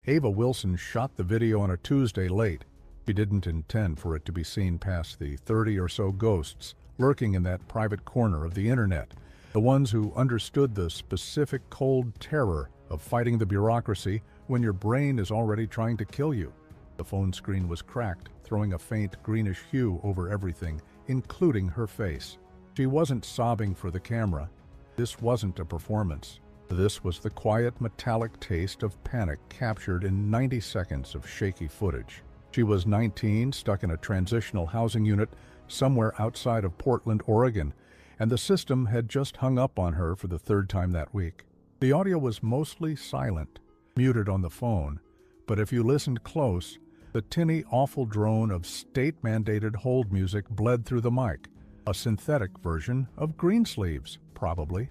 Ava Wilson shot the video on a Tuesday late. She didn't intend for it to be seen past the 30 or so ghosts lurking in that private corner of the internet, the ones who understood the specific cold terror of fighting the bureaucracy when your brain is already trying to kill you. The phone screen was cracked, throwing a faint greenish hue over everything, including her face. She wasn't sobbing for the camera. This wasn't a performance. This was the quiet, metallic taste of panic captured in 90 seconds of shaky footage. She was 19, stuck in a transitional housing unit somewhere outside of Portland, Oregon, and the system had just hung up on her for the third time that week. The audio was mostly silent, muted on the phone, but if you listened close, the tinny, awful drone of state-mandated hold music bled through the mic, a synthetic version of Greensleeves, probably.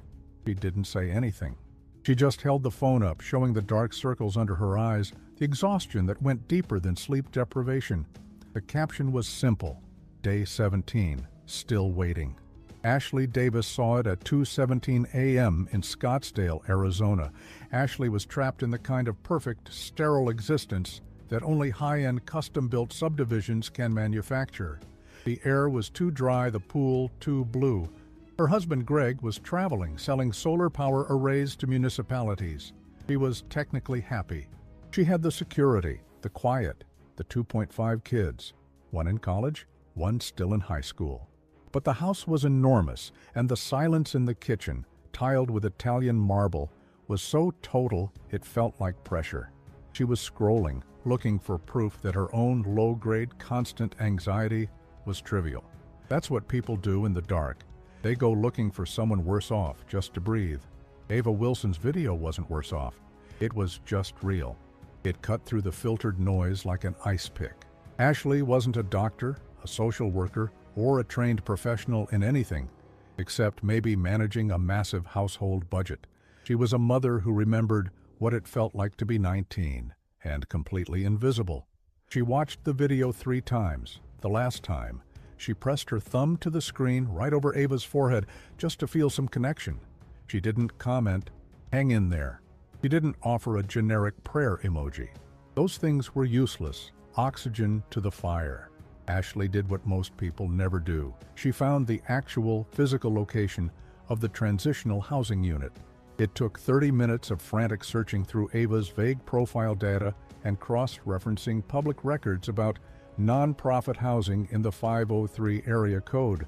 She didn't say anything. She just held the phone up, showing the dark circles under her eyes, the exhaustion that went deeper than sleep deprivation. The caption was simple: Day 17, still waiting. Ashley Davis saw it at 2:17 a.m. in Scottsdale, Arizona. Ashley was trapped in the kind of perfect, sterile existence that only high-end custom-built subdivisions can manufacture. The air was too dry, the pool too blue. Her husband Greg was traveling, selling solar power arrays to municipalities. She was technically happy. She had the security, the quiet, the 2.5 kids, one in college, one still in high school. But the house was enormous, and the silence in the kitchen, tiled with Italian marble, was so total it felt like pressure. She was scrolling, looking for proof that her own low-grade, constant anxiety was trivial. That's what people do in the dark. They go looking for someone worse off just to breathe. Ava Wilson's video wasn't worse off. It was just real. It cut through the filtered noise like an ice pick. Ashley wasn't a doctor, a social worker, or a trained professional in anything, except maybe managing a massive household budget. She was a mother who remembered what it felt like to be 19 and completely invisible. She watched the video 3 times. The last time, she pressed her thumb to the screen right over Ava's forehead just to feel some connection. She didn't comment, "Hang in there." She didn't offer a generic prayer emoji. Those things were useless, oxygen to the fire. Ashley did what most people never do. She found the actual physical location of the transitional housing unit. It took 30 minutes of frantic searching through Ava's vague profile data and cross-referencing public records about nonprofit housing in the 503 area code.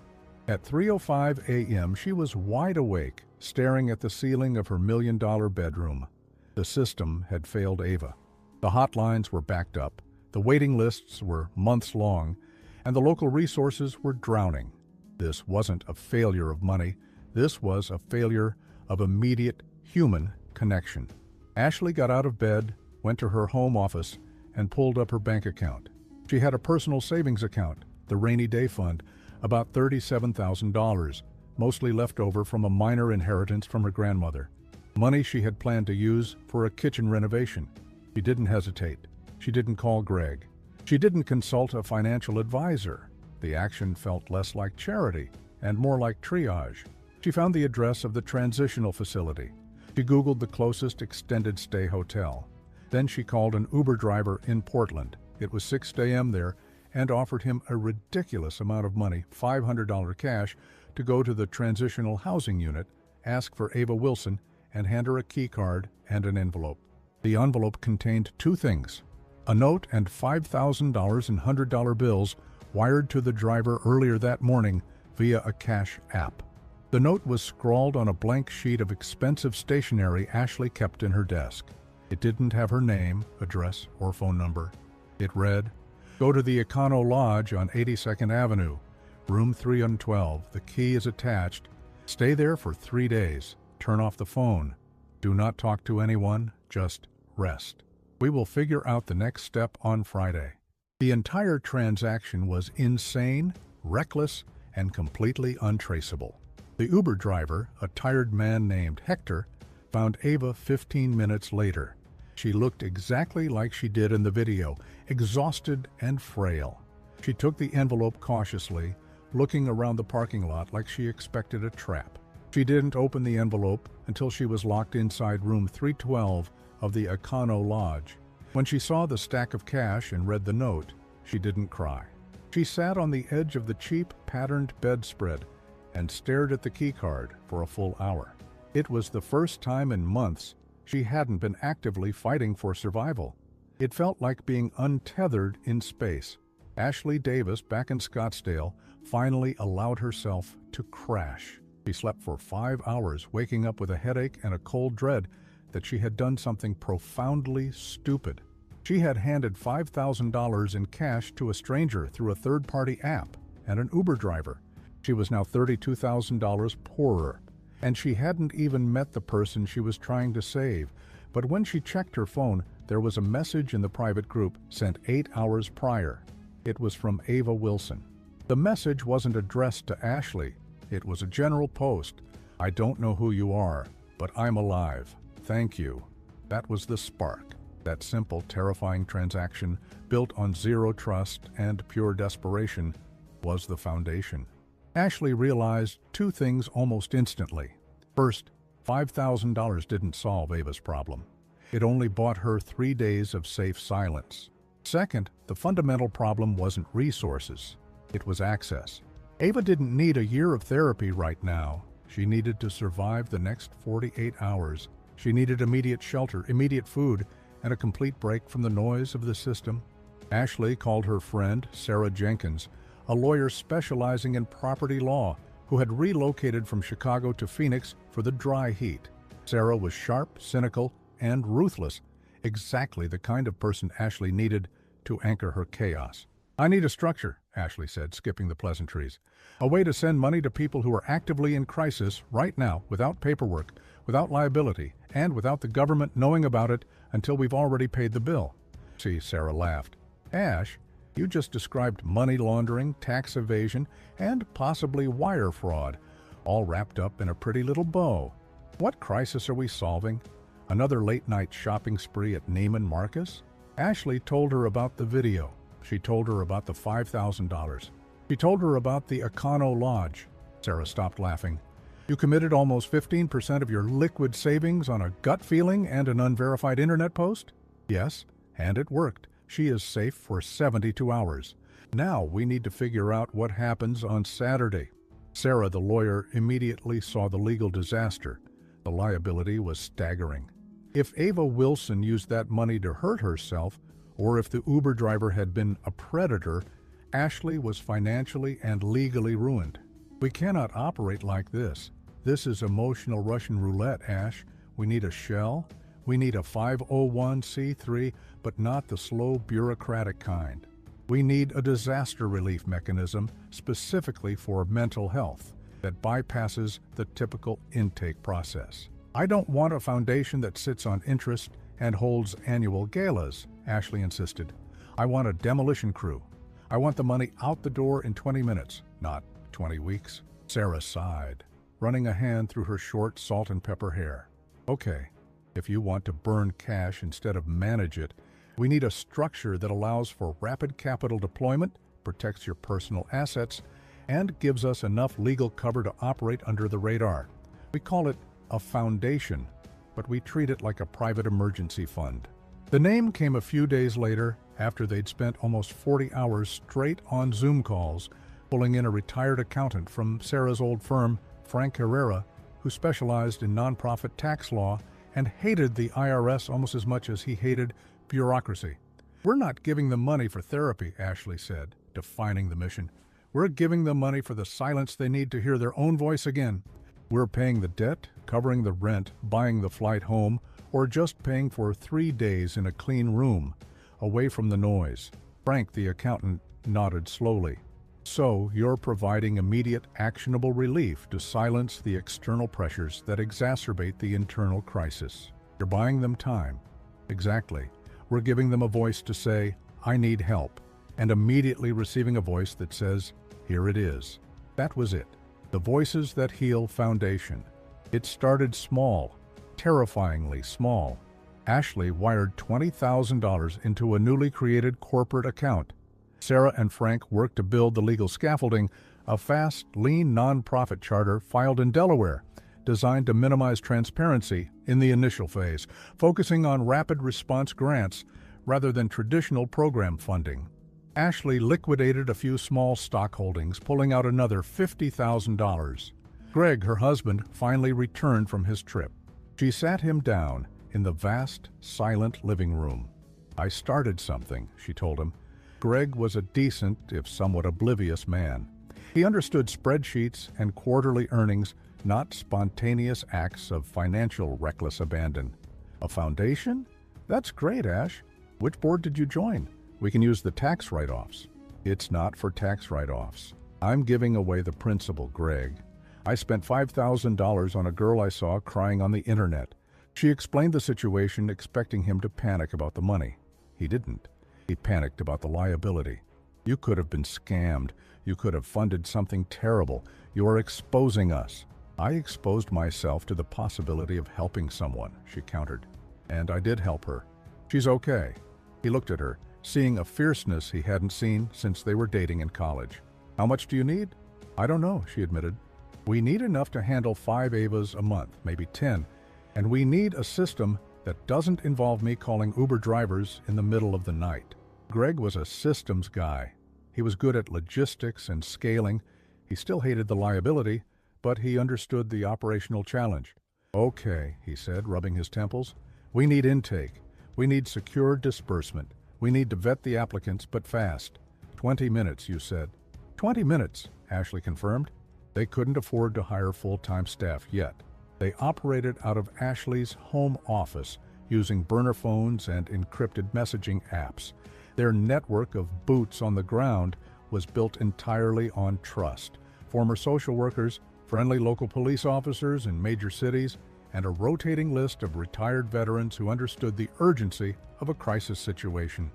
At 3:05 a.m., she was wide awake, staring at the ceiling of her million-dollar bedroom. The system had failed Ava. The hotlines were backed up, the waiting lists were months long, and the local resources were drowning. This wasn't a failure of money. This was a failure of immediate human connection. Ashley got out of bed, went to her home office, and pulled up her bank account. She had a personal savings account, the Rainy Day Fund, about $37,000, mostly left over from a minor inheritance from her grandmother. Money she had planned to use for a kitchen renovation. She didn't hesitate. She didn't call Greg. She didn't consult a financial advisor. The action felt less like charity and more like triage. She found the address of the transitional facility. She Googled the closest extended stay hotel. Then she called an Uber driver in Portland. It was 6 a.m. there, and offered him a ridiculous amount of money, $500 cash, to go to the transitional housing unit, ask for Ava Wilson, and hand her a key card and an envelope. The envelope contained 2 things: a note and $5,000 in $100 bills wired to the driver earlier that morning via a cash app. The note was scrawled on a blank sheet of expensive stationery Ashley kept in her desk. It didn't have her name, address, or phone number. It read, "Go to the Econo Lodge on 82nd Avenue, room 312. The key is attached. Stay there for 3 days. Turn off the phone. Do not talk to anyone. Just rest. We will figure out the next step on Friday." The entire transaction was insane, reckless, and completely untraceable. The Uber driver, a tired man named Hector, found Ava 15 minutes later. She looked exactly like she did in the video, exhausted and frail. She took the envelope cautiously, looking around the parking lot like she expected a trap. She didn't open the envelope until she was locked inside room 312 of the Econo Lodge. When she saw the stack of cash and read the note, she didn't cry. She sat on the edge of the cheap, patterned bedspread and stared at the keycard for a full hour. It was the first time in months she hadn't been actively fighting for survival. It felt like being untethered in space. Ashley Davis, back in Scottsdale, finally allowed herself to crash. She slept for 5 hours, waking up with a headache and a cold dread that she had done something profoundly stupid. She had handed $5,000 in cash to a stranger through a third-party app and an Uber driver. She was now $32,000 poorer, and she hadn't even met the person she was trying to save. But when she checked her phone, there was a message in the private group sent 8 hours prior. It was from Ava Wilson. The message wasn't addressed to Ashley. It was a general post. "I don't know who you are, but I'm alive. Thank you." That was the spark. That simple, terrifying transaction, built on zero trust and pure desperation, was the foundation. Ashley realized two things almost instantly. First, $5,000 didn't solve Ava's problem. It only bought her 3 days of safe silence. Second, the fundamental problem wasn't resources. It was access. Ava didn't need a year of therapy right now. She needed to survive the next 48 hours. She needed immediate shelter, immediate food, and a complete break from the noise of the system. Ashley called her friend, Sarah Jenkins, a lawyer specializing in property law, who had relocated from Chicago to Phoenix for the dry heat. Sarah was sharp, cynical, and ruthless, exactly the kind of person Ashley needed to anchor her chaos. "I need a structure," Ashley said, skipping the pleasantries. "A way to send money to people who are actively in crisis right now, without paperwork, without liability, and without the government knowing about it until we've already paid the bill." See, Sarah laughed. "Ash, you just described money laundering, tax evasion, and possibly wire fraud, all wrapped up in a pretty little bow. What crisis are we solving? Another late-night shopping spree at Neiman Marcus?" Ashley told her about the video. She told her about the $5,000. She told her about the Econo Lodge. Sarah stopped laughing. "You committed almost 15% of your liquid savings on a gut feeling and an unverified internet post?" "Yes, and it worked. She is safe for 72 hours. Now we need to figure out what happens on Saturday." Sarah, the lawyer, immediately saw the legal disaster. The liability was staggering. If Ava Wilson used that money to hurt herself, or if the Uber driver had been a predator, Ashley was financially and legally ruined. "We cannot operate like this. This is emotional Russian roulette, Ash. We need a shell. We need a 501c3, but not the slow bureaucratic kind. We need a disaster relief mechanism specifically for mental health that bypasses the typical intake process. I don't want a foundation that sits on interest and holds annual galas," Ashley insisted. "I want a demolition crew. I want the money out the door in 20 minutes, not 20 weeks. Sarah sighed, running a hand through her short salt and pepper hair. "Okay, if you want to burn cash instead of manage it, we need a structure that allows for rapid capital deployment, protects your personal assets, and gives us enough legal cover to operate under the radar. We call it a foundation, but we treat it like a private emergency fund." The name came a few days later, after they'd spent almost 40 hours straight on Zoom calls, pulling in a retired accountant from Sarah's old firm, Frank Herrera, who specialized in nonprofit tax law and hated the IRS almost as much as he hated bureaucracy. "We're not giving them money for therapy," Ashley said, defining the mission. "We're giving them money for the silence they need to hear their own voice again. We're paying the debt, covering the rent, buying the flight home, or just paying for 3 days in a clean room, away from the noise." Frank, the accountant, nodded slowly. "So you're providing immediate, actionable relief to silence the external pressures that exacerbate the internal crisis. You're buying them time." "Exactly. We're giving them a voice to say, 'I need help,' and immediately receiving a voice that says, 'Here it is.'" That was it. The Voices That Heal Foundation. It started small, terrifyingly small. Ashley wired $20,000 into a newly created corporate account. Sarah and Frank worked to build the legal scaffolding, a fast, lean nonprofit charter filed in Delaware, designed to minimize transparency in the initial phase, focusing on rapid response grants rather than traditional program funding. Ashley liquidated a few small stock holdings, pulling out another $50,000. Greg, her husband, finally returned from his trip. She sat him down in the vast, silent living room. "I started something," she told him. Greg was a decent, if somewhat oblivious man. He understood spreadsheets and quarterly earnings, not spontaneous acts of financial reckless abandon. "A foundation? That's great, Ash. Which board did you join? We can use the tax write-offs." "It's not for tax write-offs. I'm giving away the principal, Greg. I spent $5,000 on a girl I saw crying on the internet." She explained the situation, expecting him to panic about the money. He didn't. He panicked about the liability. "You could have been scammed. You could have funded something terrible. You are exposing us." "I exposed myself to the possibility of helping someone," she countered. "And I did help her. She's okay." He looked at her, seeing a fierceness he hadn't seen since they were dating in college. "How much do you need?" "I don't know," she admitted. "We need enough to handle 5 Avas a month, maybe 10, and we need a system that doesn't involve me calling Uber drivers in the middle of the night." Greg was a systems guy. He was good at logistics and scaling. He still hated the liability, but he understood the operational challenge. "Okay," he said, rubbing his temples. "We need intake. We need secure disbursement. We need to vet the applicants, but fast. 20 minutes, you said." 20 minutes, Ashley confirmed. They couldn't afford to hire full-time staff yet. They operated out of Ashley's home office, using burner phones and encrypted messaging apps. Their network of boots on the ground was built entirely on trust. Former social workers, friendly local police officers in major cities, and a rotating list of retired veterans who understood the urgency of a crisis situation.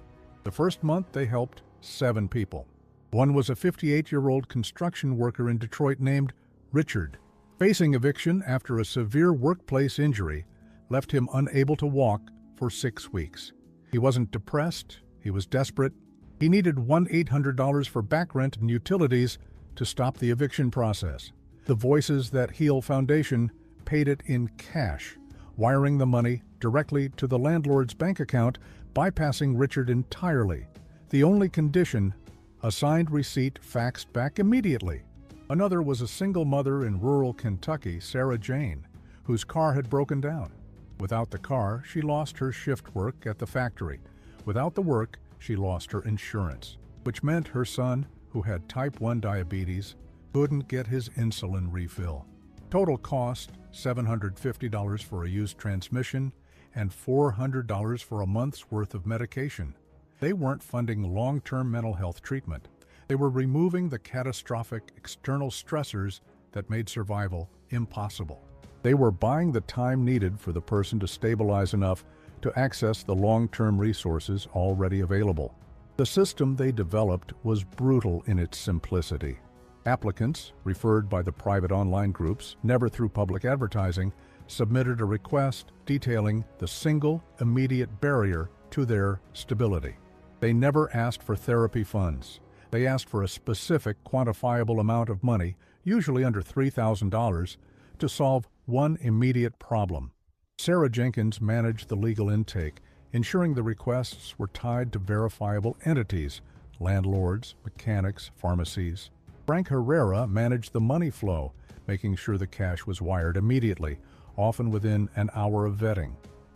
The first month they helped 7 people. One was a 58-year-old construction worker in Detroit named Richard. Facing eviction after a severe workplace injury left him unable to walk for 6 weeks. He wasn't depressed, he was desperate. He needed $1-800 for back rent and utilities to stop the eviction process. The Voices That Heal Foundation paid it in cash, wiring the money directly to the landlord's bank account, bypassing Richard entirely. The only condition, a signed receipt faxed back immediately. Another was a single mother in rural Kentucky, Sarah Jane, whose car had broken down. Without the car, she lost her shift work at the factory. Without the work, she lost her insurance, which meant her son, who had type 1 diabetes, couldn't get his insulin refill. Total cost, $750 for a used transmission and $400 for a month's worth of medication. They weren't funding long-term mental health treatment. They were removing the catastrophic external stressors that made survival impossible. They were buying the time needed for the person to stabilize enough to access the long-term resources already available. The system they developed was brutal in its simplicity. Applicants, referred by the private online groups, never through public advertising, submitted a request detailing the single, immediate barrier to their stability. They never asked for therapy funds. They asked for a specific, quantifiable amount of money, usually under $3,000, to solve one immediate problem. Sarah Jenkins managed the legal intake, ensuring the requests were tied to verifiable entities, landlords, mechanics, pharmacies. Frank Herrera managed the money flow, making sure the cash was wired immediately, often within an hour of vetting.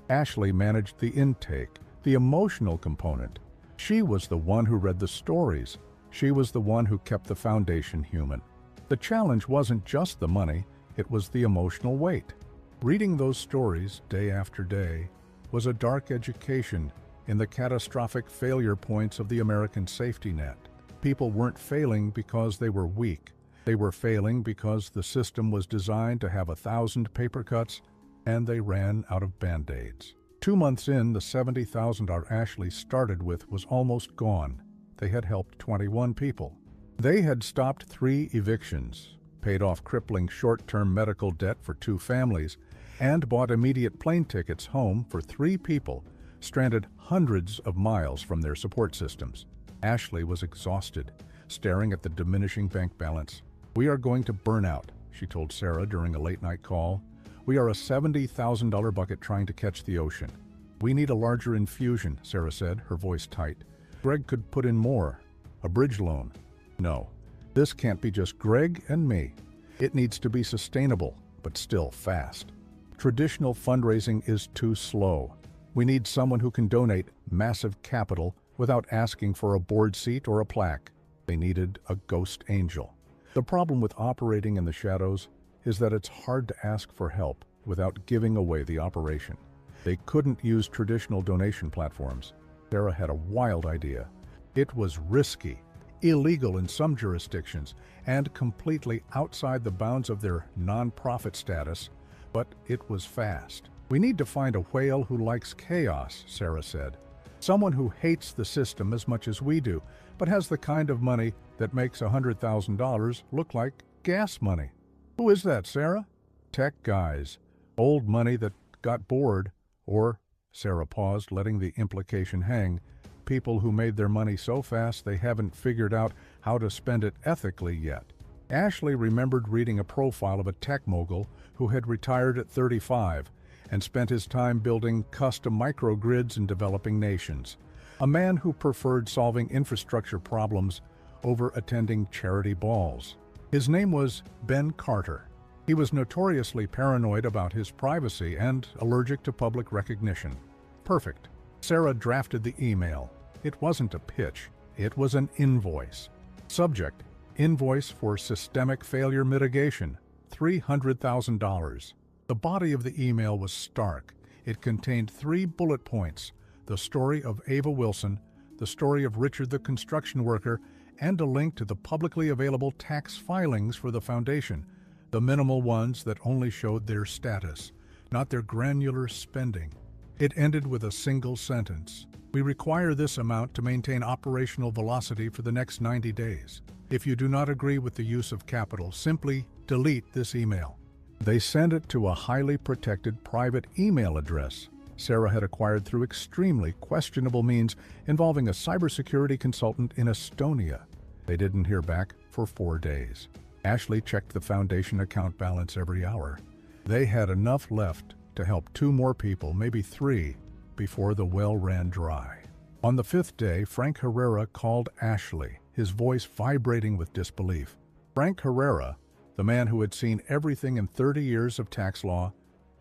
Ashley managed the intake, the emotional component. She was the one who read the stories. She was the one who kept the foundation human. The challenge wasn't just the money, it was the emotional weight. Reading those stories day after day was a dark education in the catastrophic failure points of the American safety net. People weren't failing because they were weak. They were failing because the system was designed to have 1,000 paper cuts, and they ran out of Band-Aids. 2 months in, the $70,000 Ashley started with was almost gone. They had helped 21 people. They had stopped 3 evictions, paid off crippling short-term medical debt for 2 families, and bought immediate plane tickets home for 3 people, stranded hundreds of miles from their support systems. Ashley was exhausted, staring at the diminishing bank balance. "We are going to burn out," she told Sarah during a late-night call. "We are a $70,000 bucket trying to catch the ocean." "We need a larger infusion," Sarah said, her voice tight. "Greg could put in more. A bridge loan." "No, this can't be just Greg and me. It needs to be sustainable, but still fast. Traditional fundraising is too slow. We need someone who can donate massive capital without asking for a board seat or a plaque." They needed a ghost angel. The problem with operating in the shadows is that it's hard to ask for help without giving away the operation. They couldn't use traditional donation platforms. Sarah had a wild idea. It was risky, illegal in some jurisdictions, and completely outside the bounds of their nonprofit status, but it was fast. "We need to find a whale who likes chaos," Sarah said. "Someone who hates the system as much as we do, but has the kind of money that makes $100,000 look like gas money." "Who is that, Sarah?" "Tech guys. Old money that got bored, or," Sarah paused, letting the implication hang, "people who made their money so fast they haven't figured out how to spend it ethically yet." Ashley remembered reading a profile of a tech mogul who had retired at 35 and spent his time building custom microgrids in developing nations. A man who preferred solving infrastructure problems over attending charity balls. His name was Ben Carter. He was notoriously paranoid about his privacy and allergic to public recognition. Perfect. Sarah drafted the email. It wasn't a pitch. It was an invoice. Subject: Invoice for Systemic Failure Mitigation, $300,000. The body of the email was stark. It contained 3 bullet points: the story of Ava Wilson, the story of Richard the construction worker, and a link to the publicly available tax filings for the foundation, the minimal ones that only showed their status, not their granular spending. It ended with a single sentence: "We require this amount to maintain operational velocity for the next 90 days. If you do not agree with the use of capital, simply delete this email." They sent it to a highly protected private email address Sarah had acquired through extremely questionable means involving a cybersecurity consultant in Estonia. They didn't hear back for 4 days. Ashley checked the foundation account balance every hour. They had enough left to help 2 more people, maybe 3, before the well ran dry. On the 5th day, Frank Herrera called Ashley, his voice vibrating with disbelief. Frank Herrera, the man who had seen everything in 30 years of tax law,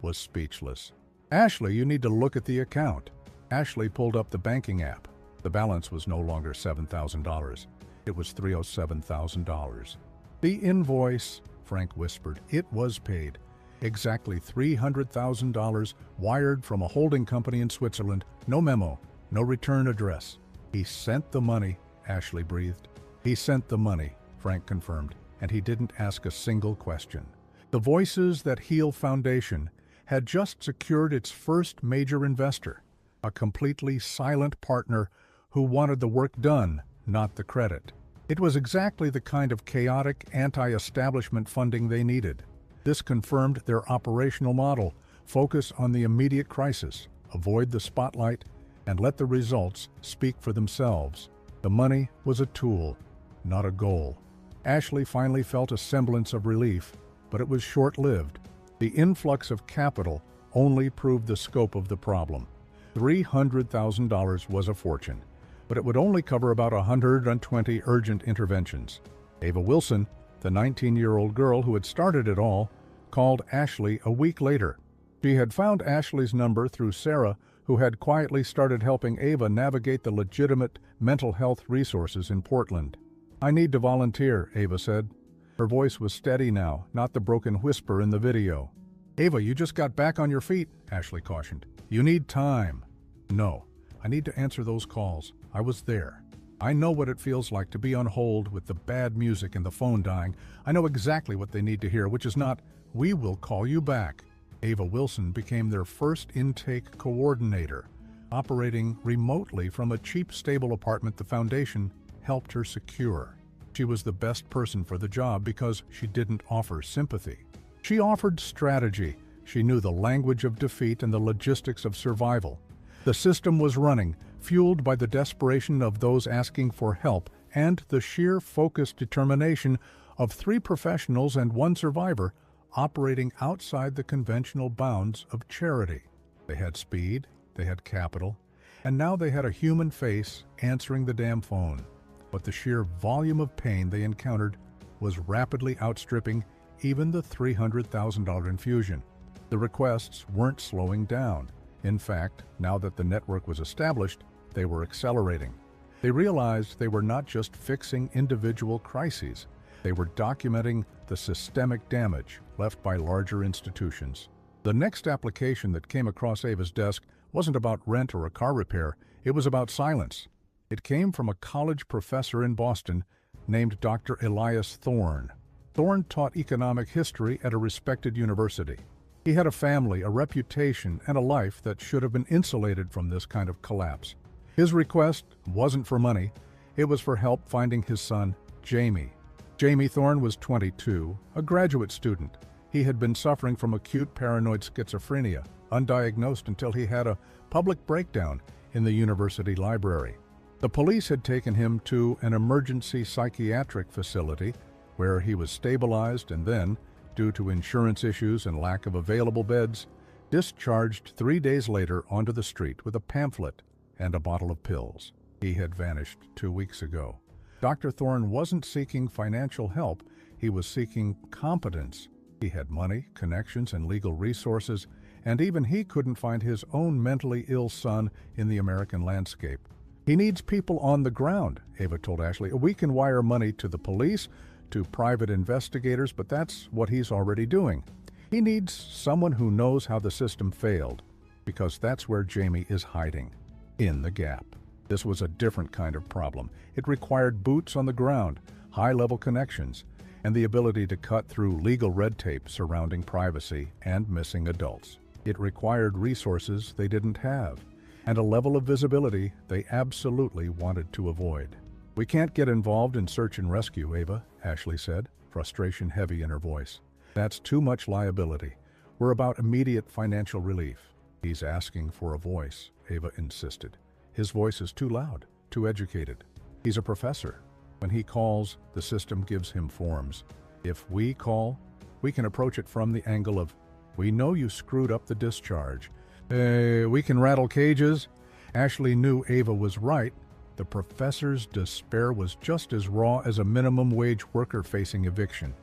was speechless. "Ashley, you need to look at the account." Ashley pulled up the banking app. The balance was no longer $7,000. It was $307,000. "The invoice," Frank whispered. "It was paid. Exactly $300,000 wired from a holding company in Switzerland. No memo, no return address." "He sent the money," Ashley breathed. "He sent the money," Frank confirmed, and he didn't ask a single question. The Voices That Heal Foundation had just secured its first major investor, a completely silent partner who wanted the work done, not the credit. It was exactly the kind of chaotic, anti-establishment funding they needed. This confirmed their operational model: focus on the immediate crisis, avoid the spotlight, and let the results speak for themselves. The money was a tool, not a goal. Ashley finally felt a semblance of relief, but it was short-lived. The influx of capital only proved the scope of the problem. $300,000 was a fortune, but it would only cover about 120 urgent interventions. Ava Wilson, the 19-year-old girl who had started it all, called Ashley a week later. She had found Ashley's number through Sarah, who had quietly started helping Ava navigate the legitimate mental health resources in Portland. "I need to volunteer," Ava said. Her voice was steady now, not the broken whisper in the video. "Ava, you just got back on your feet," Ashley cautioned. "You need time." "No, I need to answer those calls. I was there. I know what it feels like to be on hold with the bad music and the phone dying. I know exactly what they need to hear, which is not, 'We will call you back.'" Ava Wilson became their first intake coordinator, operating remotely from a cheap, stable apartment the foundation helped her secure. She was the best person for the job because she didn't offer sympathy. She offered strategy. She knew the language of defeat and the logistics of survival. The system was running, fueled by the desperation of those asking for help and the sheer focused determination of 3 professionals and 1 survivor operating outside the conventional bounds of charity. They had speed, they had capital, and now they had a human face answering the damn phone. But the sheer volume of pain they encountered was rapidly outstripping even the $300,000 infusion. The requests weren't slowing down. In fact, now that the network was established, they were accelerating. They realized they were not just fixing individual crises, they were documenting the systemic damage left by larger institutions. The next application that came across Ava's desk wasn't about rent or a car repair, it was about silence. It came from a college professor in Boston named Dr. Elias Thorne. Thorne taught economic history at a respected university. He had a family, a reputation, and a life that should have been insulated from this kind of collapse. His request wasn't for money, it was for help finding his son, Jamie. Jamie Thorne was 22, a graduate student. He had been suffering from acute paranoid schizophrenia, undiagnosed until he had a public breakdown in the university library. The police had taken him to an emergency psychiatric facility where he was stabilized and then, due to insurance issues and lack of available beds, discharged 3 days later onto the street with a pamphlet and a bottle of pills. He had vanished 2 weeks ago. Dr. Thorne wasn't seeking financial help, he was seeking competence. He had money, connections, and legal resources, and even he couldn't find his own mentally ill son in the American landscape. He needs people on the ground, Ava told Ashley. We can wire money to the police, to private investigators, but that's what he's already doing. He needs someone who knows how the system failed, because that's where Jamie is hiding, in the Gap. This was a different kind of problem. It required boots on the ground, high-level connections, and the ability to cut through legal red tape surrounding privacy and missing adults. It required resources they didn't have, and a level of visibility they absolutely wanted to avoid. We can't get involved in search and rescue, Ava, Ashley said, frustration heavy in her voice. That's too much liability. We're about immediate financial relief. He's asking for a voice, Ava insisted. His voice is too loud, too educated. He's a professor. When he calls, the system gives him forms. If we call, we can approach it from the angle of, we know you screwed up the discharge. We can rattle cages. Ashley knew Ava was right. The professor's despair was just as raw as a minimum wage worker facing eviction.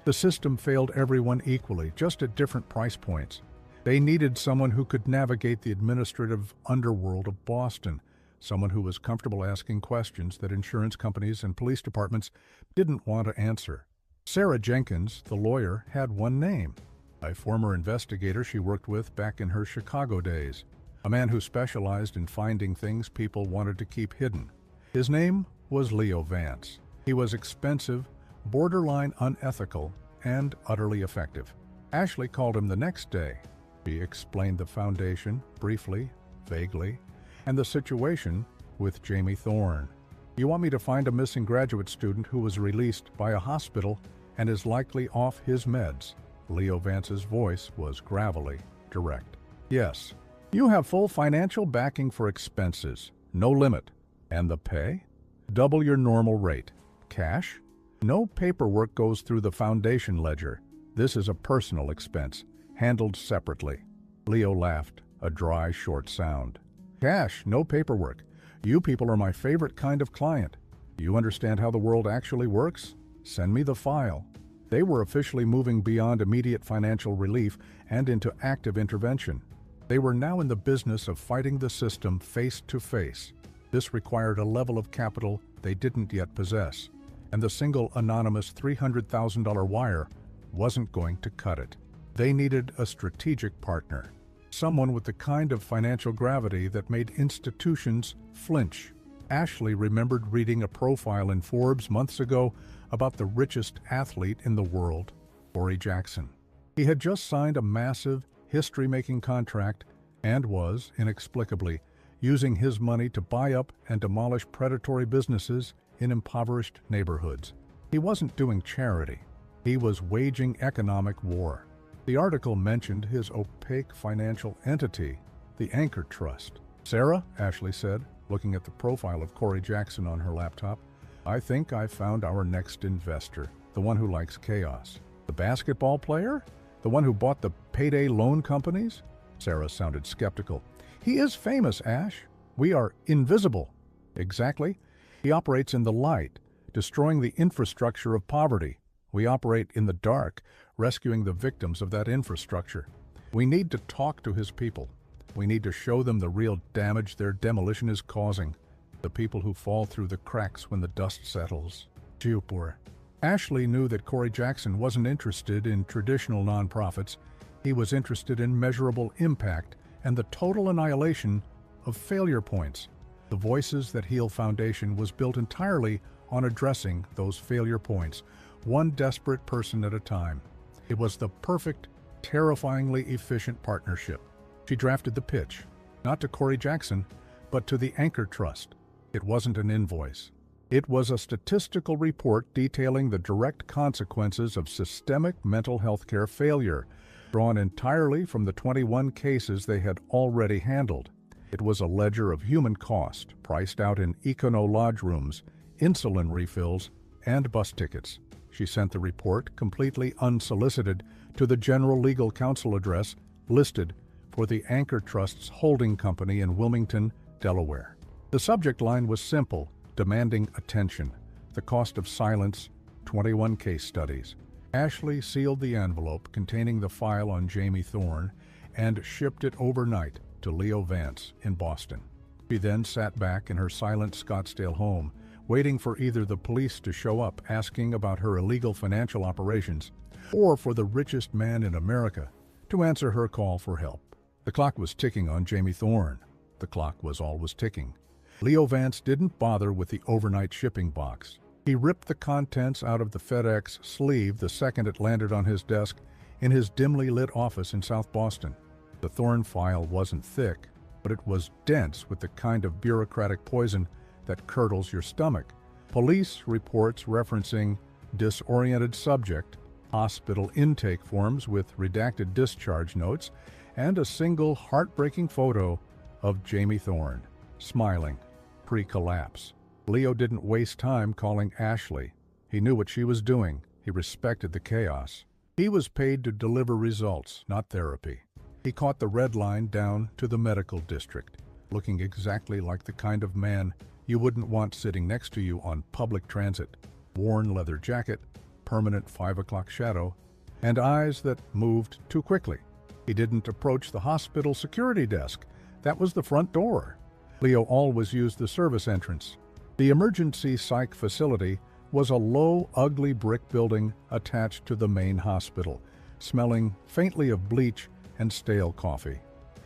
The system failed everyone equally, just at different price points. They needed someone who could navigate the administrative underworld of Boston, someone who was comfortable asking questions that insurance companies and police departments didn't want to answer. Sarah Jenkins, the lawyer, had one name, a former investigator she worked with back in her Chicago days, a man who specialized in finding things people wanted to keep hidden. His name was Leo Vance. He was expensive, borderline unethical, and utterly effective. Ashley called him the next day. She explained the foundation, briefly, vaguely, and the situation with Jamie Thorne. You want me to find a missing graduate student who was released by a hospital and is likely off his meds. Leo Vance's voice was gravelly, direct. Yes, you have full financial backing for expenses, no limit. And the pay? Double your normal rate. Cash? No paperwork goes through the foundation ledger. This is a personal expense, handled separately. Leo laughed, a dry, short sound. Cash, no paperwork. You people are my favorite kind of client. You understand how the world actually works? Send me the file. They were officially moving beyond immediate financial relief and into active intervention. They were now in the business of fighting the system face to face. This required a level of capital they didn't yet possess, and the single anonymous $300,000 wire wasn't going to cut it. They needed a strategic partner, someone with the kind of financial gravity that made institutions flinch. Ashley remembered reading a profile in Forbes months ago about the richest athlete in the world, Corey Jackson. He had just signed a massive, history-making contract and was, inexplicably, using his money to buy up and demolish predatory businesses in impoverished neighborhoods. He wasn't doing charity. He was waging economic war. The article mentioned his opaque financial entity, the Anchor Trust. Sarah, Ashley said, looking at the profile of Corey Jackson on her laptop, I think I found our next investor, the one who likes chaos. The basketball player? The one who bought the payday loan companies? Sarah sounded skeptical. He is famous, Ash. We are invisible. Exactly. He operates in the light, destroying the infrastructure of poverty. We operate in the dark, rescuing the victims of that infrastructure. We need to talk to his people. We need to show them the real damage their demolition is causing. The people who fall through the cracks when the dust settles. Jupur. Ashley knew that Corey Jackson wasn't interested in traditional nonprofits. He was interested in measurable impact and the total annihilation of failure points. The Voices That Heal Foundation was built entirely on addressing those failure points, one desperate person at a time. It was the perfect, terrifyingly efficient partnership. She drafted the pitch, not to Corey Jackson, but to the Anchor Trust. It wasn't an invoice. It was a statistical report detailing the direct consequences of systemic mental health care failure, drawn entirely from the 21 cases they had already handled. It was a ledger of human cost, priced out in Econo-Lodge rooms, insulin refills, and bus tickets. She sent the report, completely unsolicited, to the General Legal Counsel address listed for the Anchor Trust's holding company in Wilmington, Delaware. The subject line was simple, demanding attention. The cost of silence, 21 case studies. Ashley sealed the envelope containing the file on Jamie Thorne and shipped it overnight to Leo Vance in Boston. She then sat back in her silent Scottsdale home, waiting for either the police to show up asking about her illegal financial operations, or for the richest man in America to answer her call for help. The clock was ticking on Jamie Thorne. The clock was always ticking. Leo Vance didn't bother with the overnight shipping box. He ripped the contents out of the FedEx sleeve the second it landed on his desk in his dimly lit office in South Boston. The Thorne file wasn't thick, but it was dense with the kind of bureaucratic poison that curdles your stomach. Police reports referencing disoriented subject, hospital intake forms with redacted discharge notes, and a single heartbreaking photo of Jamie Thorne, smiling, pre-collapse. Leo didn't waste time calling Ashley. He knew what she was doing. He respected the chaos. He was paid to deliver results, not therapy. He caught the red line down to the medical district, looking exactly like the kind of man you wouldn't want sitting next to you on public transit. Worn leather jacket, permanent 5 o'clock shadow, and eyes that moved too quickly. He didn't approach the hospital security desk. That was the front door. Leo always used the service entrance. The emergency psych facility was a low, ugly brick building attached to the main hospital, smelling faintly of bleach and stale coffee.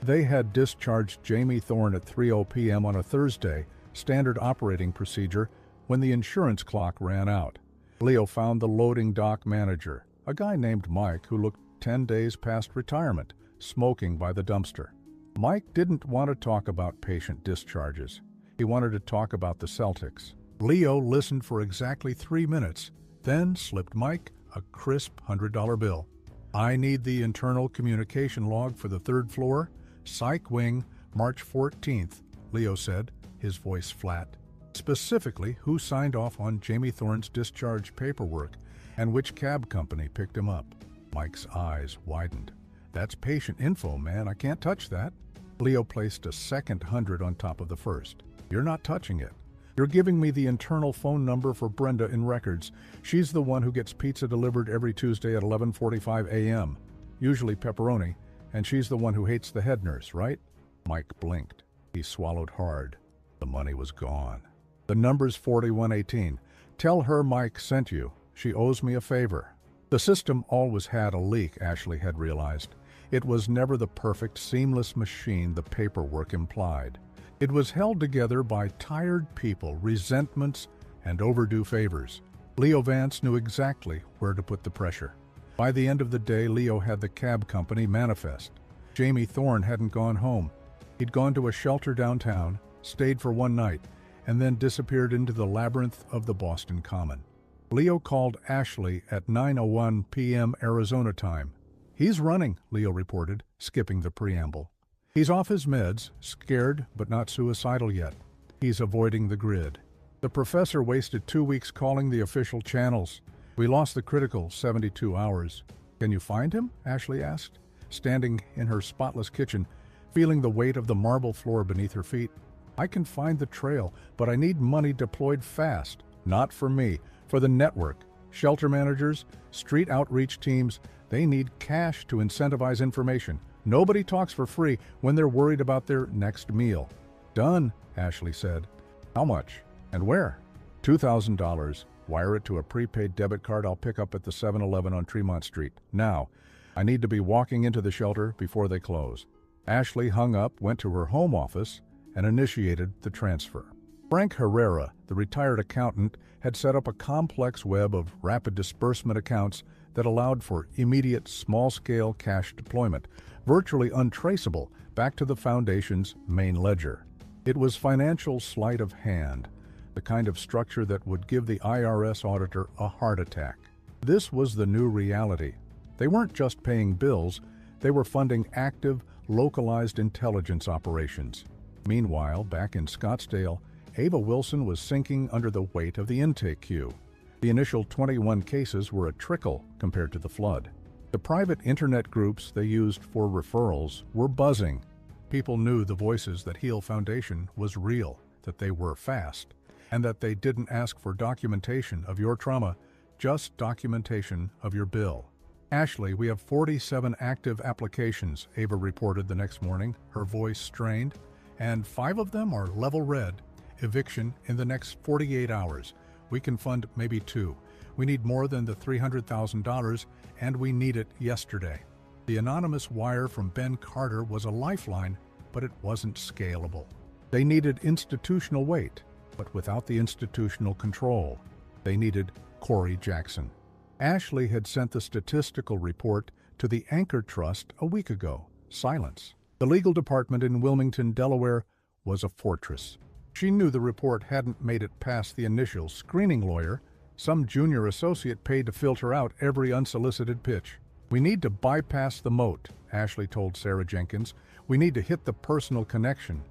They had discharged Jamie Thorne at 3:00 p.m. on a Thursday, standard operating procedure, when the insurance clock ran out. Leo found the loading dock manager, a guy named Mike who looked 10 days past retirement, smoking by the dumpster. Mike didn't want to talk about patient discharges. He wanted to talk about the Celtics. Leo listened for exactly 3 minutes, then slipped Mike a crisp $100 bill. "I need the internal communication log for the 3rd floor, Psych Wing, March 14th, Leo said, his voice flat. Specifically, who signed off on Jamie Thorne's discharge paperwork and which cab company picked him up. Mike's eyes widened. "That's patient info, man. I can't touch that." Leo placed a second 100 on top of the first. "You're not touching it. You're giving me the internal phone number for Brenda in records. She's the one who gets pizza delivered every Tuesday at 11:45 a.m., usually pepperoni, and she's the one who hates the head nurse, right?" Mike blinked. He swallowed hard. The money was gone. "The number's 4118. Tell her Mike sent you. She owes me a favor." The system always had a leak, Ashley had realized. It was never the perfect, seamless machine the paperwork implied. It was held together by tired people, resentments, and overdue favors. Leo Vance knew exactly where to put the pressure. By the end of the day, Leo had the cab company manifest. Jamie Thorne hadn't gone home. He'd gone to a shelter downtown, stayed for one night, and then disappeared into the labyrinth of the Boston Common. Leo called Ashley at 9:01 p.m. Arizona time. "He's running," Leo reported, skipping the preamble. "He's off his meds, scared but not suicidal yet. He's avoiding the grid. The professor wasted 2 weeks calling the official channels. We lost the critical 72 hours. Can you find him?" Ashley asked, standing in her spotless kitchen, feeling the weight of the marble floor beneath her feet. I can find the trail, but I need money deployed fast. Not for me, for the network. Shelter managers, street outreach teams, they need cash to incentivize information. Nobody talks for free when they're worried about their next meal. Done, Ashley said. How much? And where? $2,000. Wire it to a prepaid debit card I'll pick up at the 7-Eleven on Tremont Street. Now, I need to be walking into the shelter before they close. Ashley hung up, went to her home office, and initiated the transfer. Frank Herrera, the retired accountant, had set up a complex web of rapid disbursement accounts that allowed for immediate small-scale cash deployment, virtually untraceable back to the Foundation's main ledger. It was financial sleight of hand, the kind of structure that would give the IRS auditor a heart attack. This was the new reality. They weren't just paying bills, they were funding active, localized intelligence operations. Meanwhile, back in Scottsdale, Ava Wilson was sinking under the weight of the intake queue. The initial 21 cases were a trickle compared to the flood. The private internet groups they used for referrals were buzzing. People knew the Voices That Heal Foundation was real, that they were fast, and that they didn't ask for documentation of your trauma, just documentation of your bill. Ashley, we have 47 active applications, Ava reported the next morning, her voice strained, and 5 of them are level red. Eviction in the next 48 hours. We can fund maybe 2. We need more than the $300,000, and we need it yesterday. The anonymous wire from Ben Carter was a lifeline, but it wasn't scalable. They needed institutional weight, but without the institutional control. They needed Corey Jackson. Ashley had sent the statistical report to the Anchor Trust a week ago. Silence. The legal department in Wilmington, Delaware, was a fortress. She knew the report hadn't made it past the initial screening lawyer, some junior associate paid to filter out every unsolicited pitch. We need to bypass the moat, Ashley told Sarah Jenkins. We need to hit the personal connection.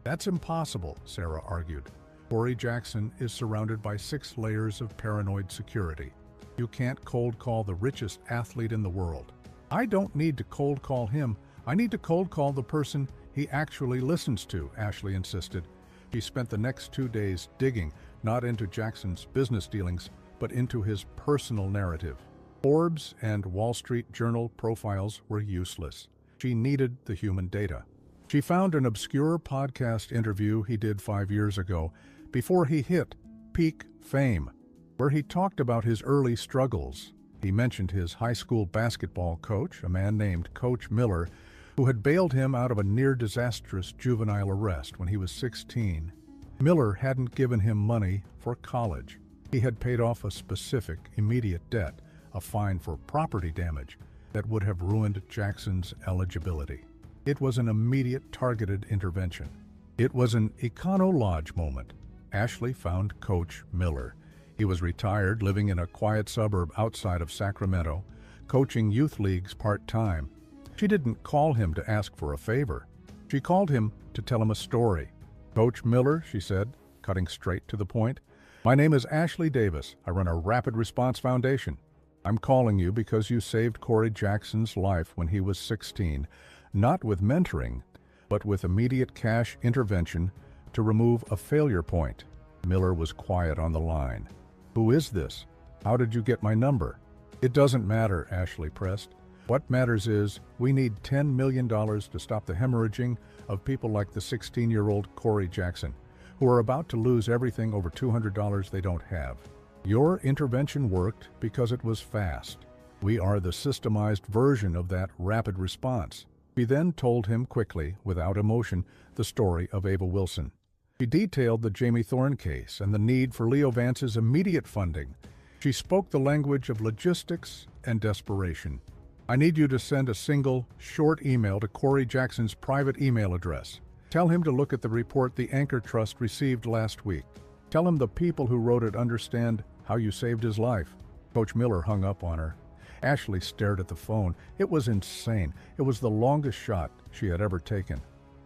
That's impossible, Sarah argued. Corey Jackson is surrounded by 6 layers of paranoid security. You can't cold call the richest athlete in the world. I don't need to cold call him. I need to cold call the person he actually listens to, Ashley insisted. He spent the next 2 days digging, not into Jackson's business dealings, but into his personal narrative. Forbes and Wall Street Journal profiles were useless. She needed the human data. She found an obscure podcast interview he did 5 years ago, before he hit peak fame, where he talked about his early struggles. He mentioned his high school basketball coach, a man named Coach Miller, who had bailed him out of a near-disastrous juvenile arrest when he was 16. Miller hadn't given him money for college. He had paid off a specific, immediate debt, a fine for property damage, that would have ruined Jackson's eligibility. It was an immediate, targeted intervention. It was an Econo-Lodge moment. Ashley found Coach Miller. He was retired, living in a quiet suburb outside of Sacramento, coaching youth leagues part-time. She didn't call him to ask for a favor. She called him to tell him a story. Coach Miller, she said, cutting straight to the point. My name is Ashley Davis. I run a Rapid Response Foundation. I'm calling you because you saved Corey Jackson's life when he was 16, not with mentoring, but with immediate cash intervention to remove a failure point. Miller was quiet on the line. Who is this? How did you get my number? It doesn't matter, Ashley pressed. What matters is we need $10 million to stop the hemorrhaging of people like the 16-year-old Corey Jackson, who are about to lose everything over $200 they don't have. Your intervention worked because it was fast. We are the systemized version of that rapid response. She then told him quickly, without emotion, the story of Ava Wilson. She detailed the Jamie Thorne case and the need for Leo Vance's immediate funding. She spoke the language of logistics and desperation. I need you to send a single, short email to Corey Jackson's private email address. Tell him to look at the report the Anchor Trust received last week. Tell him the people who wrote it understand how you saved his life. Coach Miller hung up on her. Ashley stared at the phone. It was insane. It was the longest shot she had ever taken.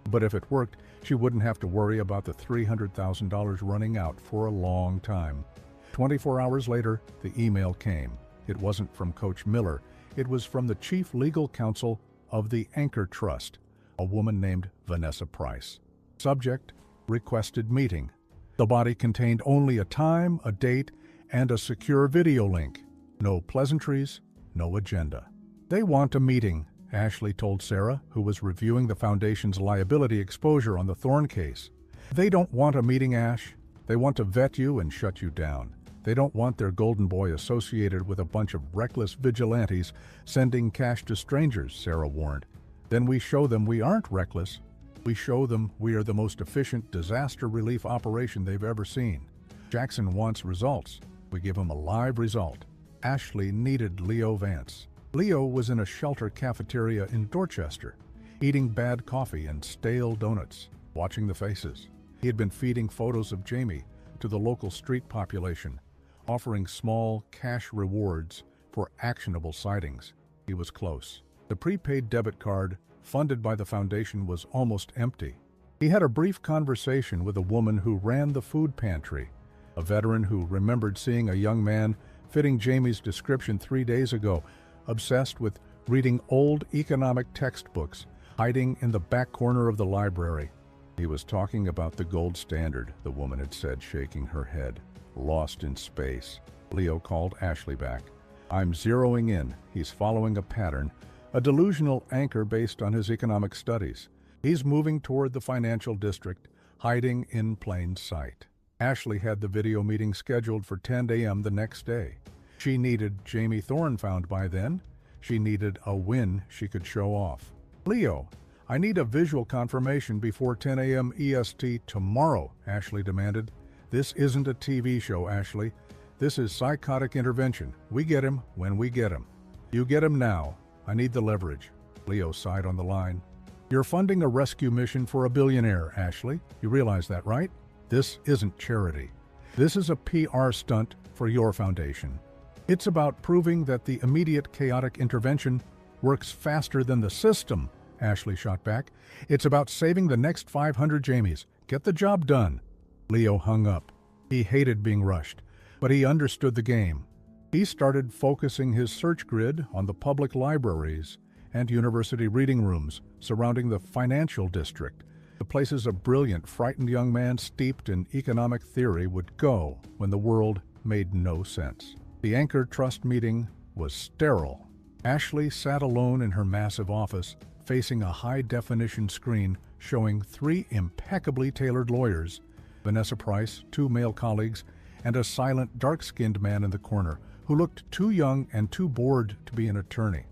But if it worked, she wouldn't have to worry about the $300,000 running out for a long time. 24 hours later, the email came. It wasn't from Coach Miller. It was from the chief legal counsel of the Anchor Trust, a woman named Vanessa Price. Subject: requested meeting. The body contained only a time, a date, and a secure video link. No pleasantries, no agenda. They want a meeting, Ashley told Sarah, who was reviewing the foundation's liability exposure on the Thorn case. They don't want a meeting, Ash. They want to vet you and shut you down. They don't want their golden boy associated with a bunch of reckless vigilantes sending cash to strangers, Sarah warned. Then we show them we aren't reckless. We show them we are the most efficient disaster relief operation they've ever seen. Jackson wants results. We give him a live result. Ashley needed Leo Vance. Leo was in a shelter cafeteria in Dorchester, eating bad coffee and stale donuts, watching the faces. He had been feeding photos of Jamie to the local street population, offering small cash rewards for actionable sightings. He was close. The prepaid debit card funded by the foundation was almost empty. He had a brief conversation with a woman who ran the food pantry, a veteran who remembered seeing a young man fitting Jamie's description 3 days ago, obsessed with reading old economic textbooks, hiding in the back corner of the library. He was talking about the gold standard, the woman had said, shaking her head. Lost in space. Leo called Ashley back. I'm zeroing in. He's following a pattern, a delusional anchor based on his economic studies. He's moving toward the financial district, hiding in plain sight. Ashley had the video meeting scheduled for 10 a.m. the next day. She needed Jamie Thorn found by then. She needed a win she could show off. Leo, I need a visual confirmation before 10 a.m. EST tomorrow, Ashley demanded. This isn't a TV show, Ashley. This is psychotic intervention. We get him when we get him. You get him now. I need the leverage. Leo sighed on the line. You're funding a rescue mission for a billionaire, Ashley. You realize that, right? This isn't charity. This is a PR stunt for your foundation. It's about proving that the immediate chaotic intervention works faster than the system, Ashley shot back. It's about saving the next 500 Jamies. Get the job done. Leo hung up. He hated being rushed, but he understood the game. He started focusing his search grid on the public libraries and university reading rooms surrounding the financial district, the places a brilliant, frightened young man steeped in economic theory would go when the world made no sense. The Anchor Trust meeting was sterile. Ashley sat alone in her massive office, facing a high-definition screen showing 3 impeccably tailored lawyers, Vanessa Price, 2 male colleagues, and a silent, dark-skinned man in the corner who looked too young and too bored to be an attorney.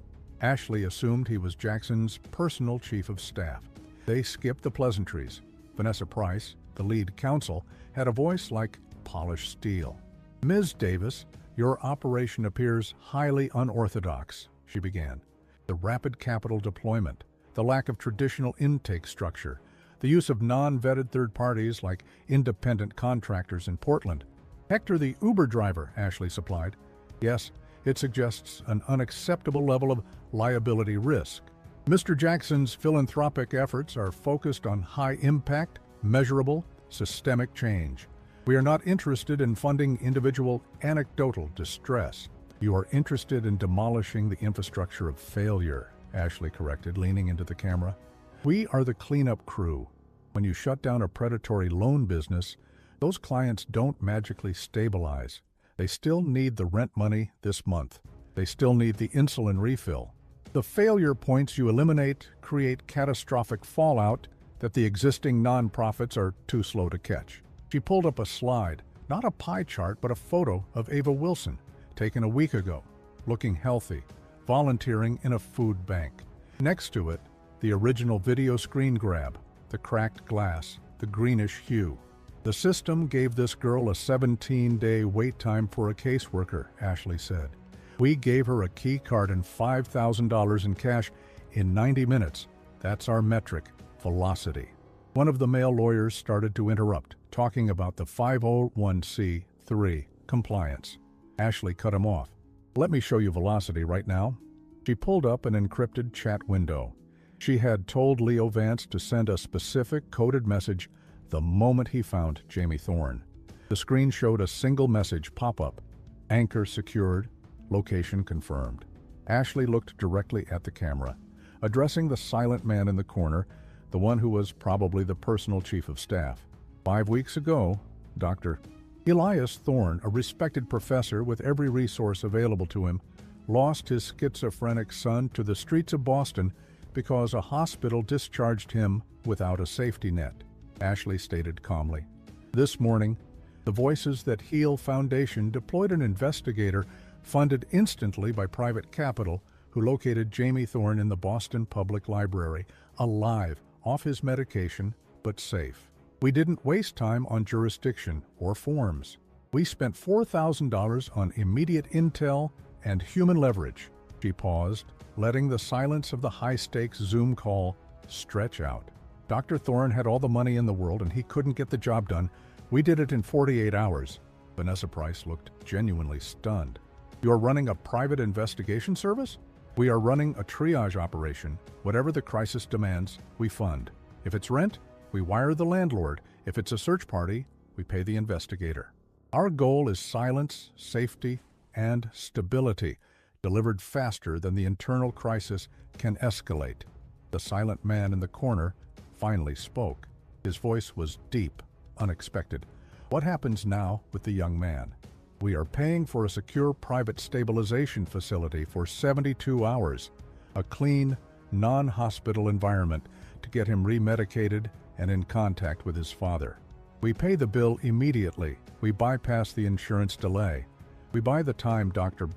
Ashley assumed he was Jackson's personal chief of staff. They skipped the pleasantries. Vanessa Price, the lead counsel, had a voice like polished steel. Ms. Davis, your operation appears highly unorthodox, she began. The rapid capital deployment, the lack of traditional intake structure, the use of non-vetted third parties like independent contractors in Portland. Hector the Uber driver, Ashley supplied. Yes, it suggests an unacceptable level of liability risk. Mr. Jackson's philanthropic efforts are focused on high-impact, measurable, systemic change. We are not interested in funding individual anecdotal distress. You are interested in demolishing the infrastructure of failure, Ashley corrected, leaning into the camera. We are the cleanup crew. When you shut down a predatory loan business, those clients don't magically stabilize. They still need the rent money this month. They still need the insulin refill. The failure points you eliminate create catastrophic fallout that the existing nonprofits are too slow to catch. She pulled up a slide, not a pie chart, but a photo of Ava Wilson, taken a week ago, looking healthy, volunteering in a food bank. Next to it, the original video screen grab, the cracked glass, the greenish hue. The system gave this girl a 17-day wait time for a caseworker, Ashley said. We gave her a key card and $5,000 in cash in 90 minutes. That's our metric, velocity. One of the male lawyers started to interrupt, talking about the 501c3 compliance. Ashley cut him off. Let me show you velocity right now. She pulled up an encrypted chat window. She had told Leo Vance to send a specific coded message the moment he found Jamie Thorn. The screen showed a single message pop up. Anchor secured, location confirmed. Ashley looked directly at the camera. addressing the silent man in the corner, the one who was probably the personal chief of staff. 5 weeks ago, Dr. Elias Thorne, a respected professor with every resource available to him, lost his schizophrenic son to the streets of Boston because a hospital discharged him without a safety net, Ashley stated calmly. This morning, the Voices That Heal Foundation deployed an investigator funded instantly by private capital who located Jamie Thorne in the Boston Public Library, alive, off his medication, but safe. We didn't waste time on jurisdiction or forms. We spent $4,000 on immediate intel and human leverage. She paused, letting the silence of the high-stakes Zoom call stretch out. Dr. Thorne had all the money in the world and he couldn't get the job done. We did it in 48 hours. Vanessa Price looked genuinely stunned. You're running a private investigation service? We are running a triage operation. Whatever the crisis demands, we fund. If it's rent, we wire the landlord. If it's a search party, we pay the investigator. Our goal is silence, safety, and stability, delivered faster than the internal crisis can escalate. The silent man in the corner finally spoke. His voice was deep, unexpected. What happens now with the young man? We are paying for a secure private stabilization facility for 72 hours, a clean, non-hospital environment to get him remedicated and in contact with his father. We pay the bill immediately. We bypass the insurance delay. We buy the time Dr.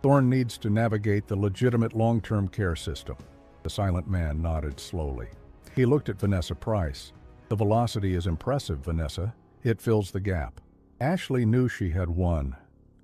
Thorne needs to navigate the legitimate long-term care system. The silent man nodded slowly. He looked at Vanessa Price. The velocity is impressive, Vanessa. It fills the gap. Ashley knew she had won.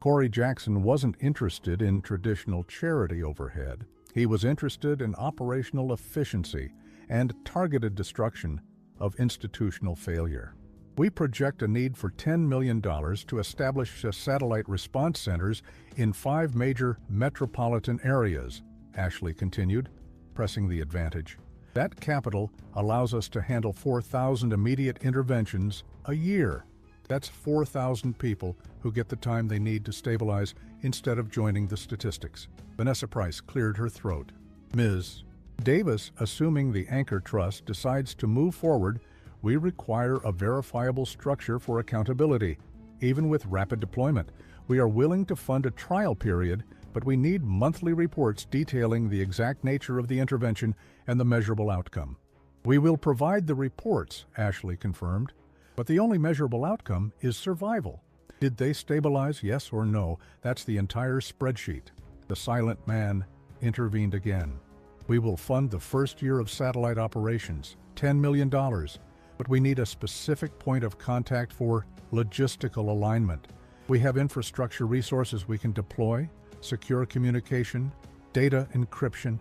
Corey Jackson wasn't interested in traditional charity overhead. He was interested in operational efficiency and targeted destruction of institutional failure. We project a need for $10 million to establish satellite response centers in 5 major metropolitan areas, Ashley continued, pressing the advantage. That capital allows us to handle 4,000 immediate interventions a year. That's 4,000 people who get the time they need to stabilize instead of joining the statistics. Vanessa Price cleared her throat. Ms. Davis, assuming the Anchor Trust decides to move forward, we require a verifiable structure for accountability. Even with rapid deployment, we are willing to fund a trial period, but we need monthly reports detailing the exact nature of the intervention and the measurable outcome. We will provide the reports, Ashley confirmed, but the only measurable outcome is survival. Did they stabilize, yes or no? That's the entire spreadsheet. The silent man intervened again. We will fund the first year of satellite operations, $10 million, but we need a specific point of contact for logistical alignment. We have infrastructure resources we can deploy, secure communication, data encryption.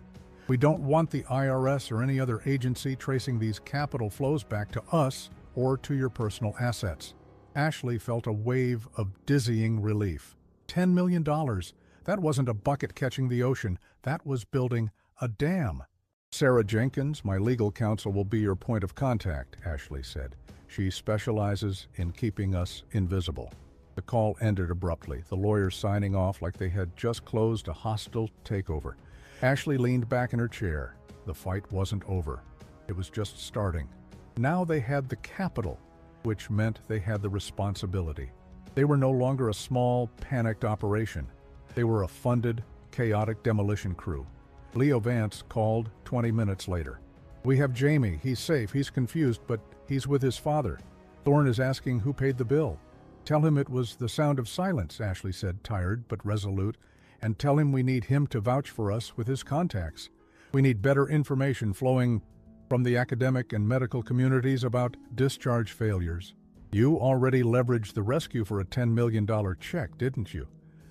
We don't want the IRS or any other agency tracing these capital flows back to us or to your personal assets. Ashley felt a wave of dizzying relief. $10 million. That wasn't a bucket catching the ocean. That was building a dam. Sarah Jenkins, my legal counsel, will be your point of contact, Ashley said. She specializes in keeping us invisible. The call ended abruptly, the lawyers signing off like they had just closed a hostile takeover. Ashley leaned back in her chair. The fight wasn't over. It was just starting. Now they had the capital, which meant they had the responsibility. They were no longer a small, panicked operation. They were a funded, chaotic demolition crew. Leo Vance called 20 minutes later. We have Jamie. He's safe. He's confused, but he's with his father. Thorne is asking who paid the bill. Tell him it was the sound of silence, Ashley said, tired but resolute, and tell him we need him to vouch for us with his contacts. We need better information flowing from the academic and medical communities about discharge failures. You already leveraged the rescue for a $10 million check, didn't you?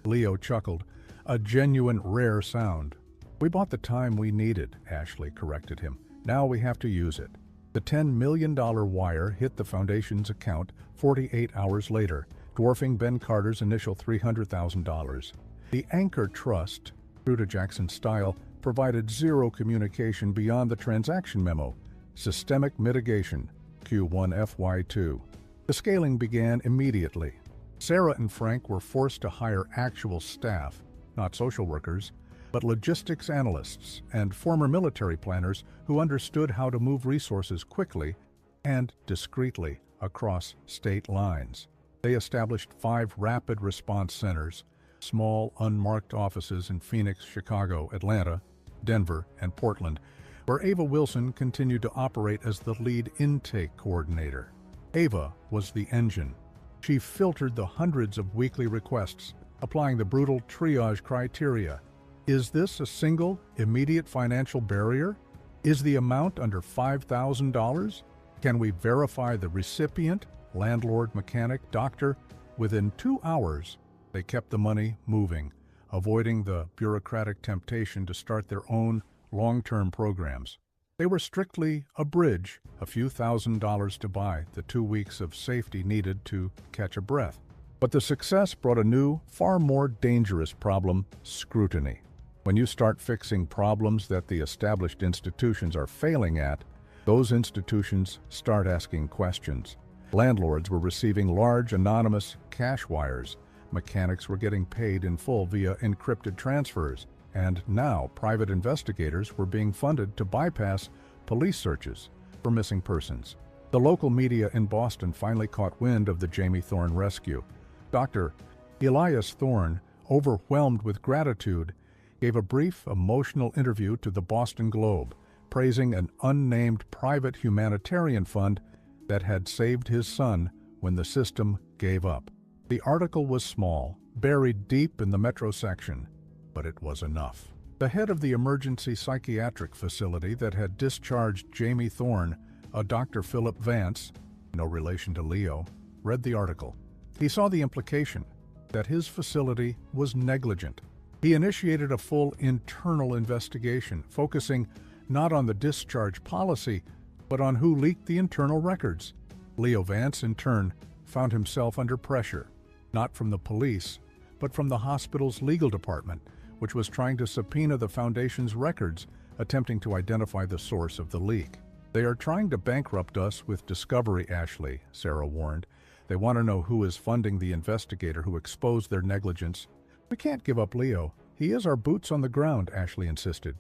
Leo chuckled, a genuine rare sound. We bought the time we needed, Ashley corrected him. Now we have to use it. The $10 million wire hit the Foundation's account 48 hours later, dwarfing Ben Carter's initial $300,000. The Anchor Trust, true to Jackson's style, provided zero communication beyond the transaction memo. Systemic mitigation, Q1FY2. The scaling began immediately. Sarah and Frank were forced to hire actual staff, not social workers. but logistics analysts and former military planners who understood how to move resources quickly and discreetly across state lines. They established 5 rapid response centers, small unmarked offices in Phoenix, Chicago, Atlanta, Denver, and Portland, where Ava Wilson continued to operate as the lead intake coordinator. Ava was the engine. She filtered the hundreds of weekly requests, applying the brutal triage criteria. Is this a single, immediate financial barrier? Is the amount under $5,000? Can we verify the recipient, landlord, mechanic, doctor? Within 2 hours, they kept the money moving, avoiding the bureaucratic temptation to start their own long-term programs. They were strictly a bridge, a few $1,000s to buy the 2 weeks of safety needed to catch a breath. But the success brought a new, far more dangerous problem: scrutiny. When you start fixing problems that the established institutions are failing at, those institutions start asking questions. Landlords were receiving large anonymous cash wires. Mechanics were getting paid in full via encrypted transfers. And now private investigators were being funded to bypass police searches for missing persons. The local media in Boston finally caught wind of the Jamie Thorne rescue. Dr. Elias Thorne, overwhelmed with gratitude, gave a brief, emotional interview to the Boston Globe, praising an unnamed private humanitarian fund that had saved his son when the system gave up. The article was small, buried deep in the metro section, but it was enough. The head of the emergency psychiatric facility that had discharged Jamie Thorne, a Dr. Philip Vance, no relation to Leo, read the article. He saw the implication that his facility was negligent. He initiated a full internal investigation, focusing not on the discharge policy, but on who leaked the internal records. Leo Vance, in turn, found himself under pressure, not from the police, but from the hospital's legal department, which was trying to subpoena the foundation's records, attempting to identify the source of the leak. "They are trying to bankrupt us with discovery, Ashley," Sarah warned. "They want to know who is funding the investigator who exposed their negligence." "We can't give up Leo. He is our boots on the ground," Ashley insisted.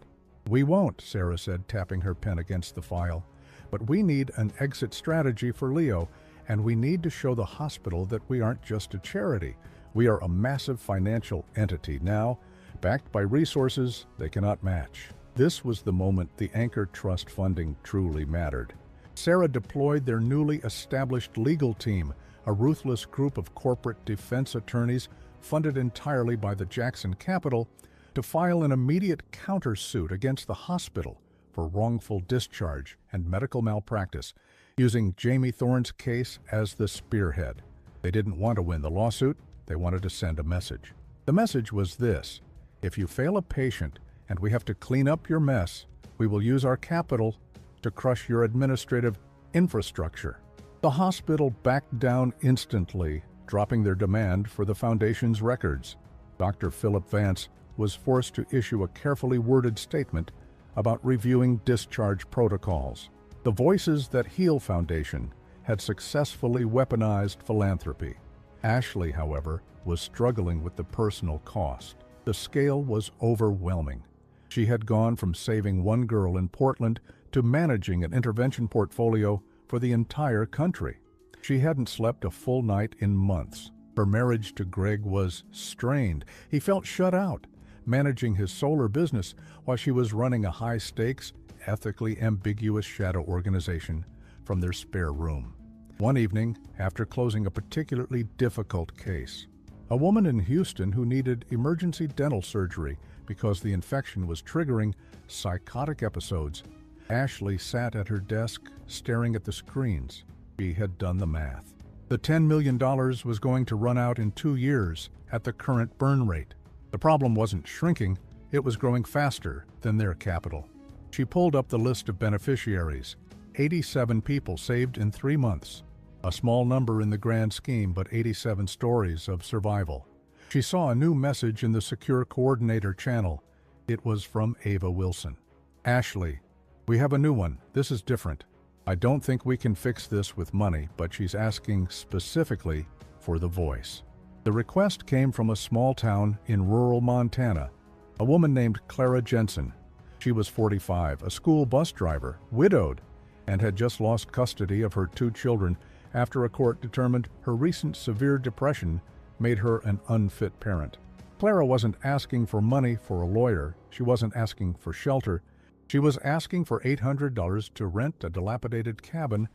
"We won't," Sarah said, tapping her pen against the file. "But we need an exit strategy for Leo, and we need to show the hospital that we aren't just a charity. We are a massive financial entity now, backed by resources they cannot match." This was the moment the Anchor Trust funding truly mattered. Sarah deployed their newly established legal team, a ruthless group of corporate defense attorneys funded entirely by the Jackson Capital, to file an immediate countersuit against the hospital for wrongful discharge and medical malpractice, using Jamie Thorne's case as the spearhead. They didn't want to win the lawsuit, they wanted to send a message. The message was this: if you fail a patient and we have to clean up your mess, we will use our capital to crush your administrative infrastructure. The hospital backed down instantly, dropping their demand for the foundation's records. Dr. Philip Vance was forced to issue a carefully worded statement about reviewing discharge protocols. The Voices That Heal Foundation had successfully weaponized philanthropy. Ashley, however, was struggling with the personal cost. The scale was overwhelming. She had gone from saving one girl in Portland to managing an intervention portfolio for the entire country. She hadn't slept a full night in months. Her marriage to Greg was strained. He felt shut out, managing his solar business while she was running a high-stakes, ethically ambiguous shadow organization from their spare room. One evening, after closing a particularly difficult case, a woman in Houston who needed emergency dental surgery because the infection was triggering psychotic episodes, Ashley sat at her desk staring at the screens. She had done the math. The $10 million was going to run out in 2 years at the current burn rate. The problem wasn't shrinking, it was growing faster than their capital. She pulled up the list of beneficiaries. 87 people saved in 3 months. A small number in the grand scheme, but 87 stories of survival. She saw a new message in the Secure Coordinator channel. It was from Ava Wilson. "Ashley, we have a new one. This is different. I don't think we can fix this with money, but she's asking specifically for the voice." The request came from a small town in rural Montana, A woman named Clara Jensen. She was 45, a school bus driver, widowed, and had just lost custody of her 2 children after a court determined her recent severe depression made her an unfit parent. Clara wasn't asking for money for a lawyer. She wasn't asking for shelter. She was asking for $800 to rent a dilapidated cabin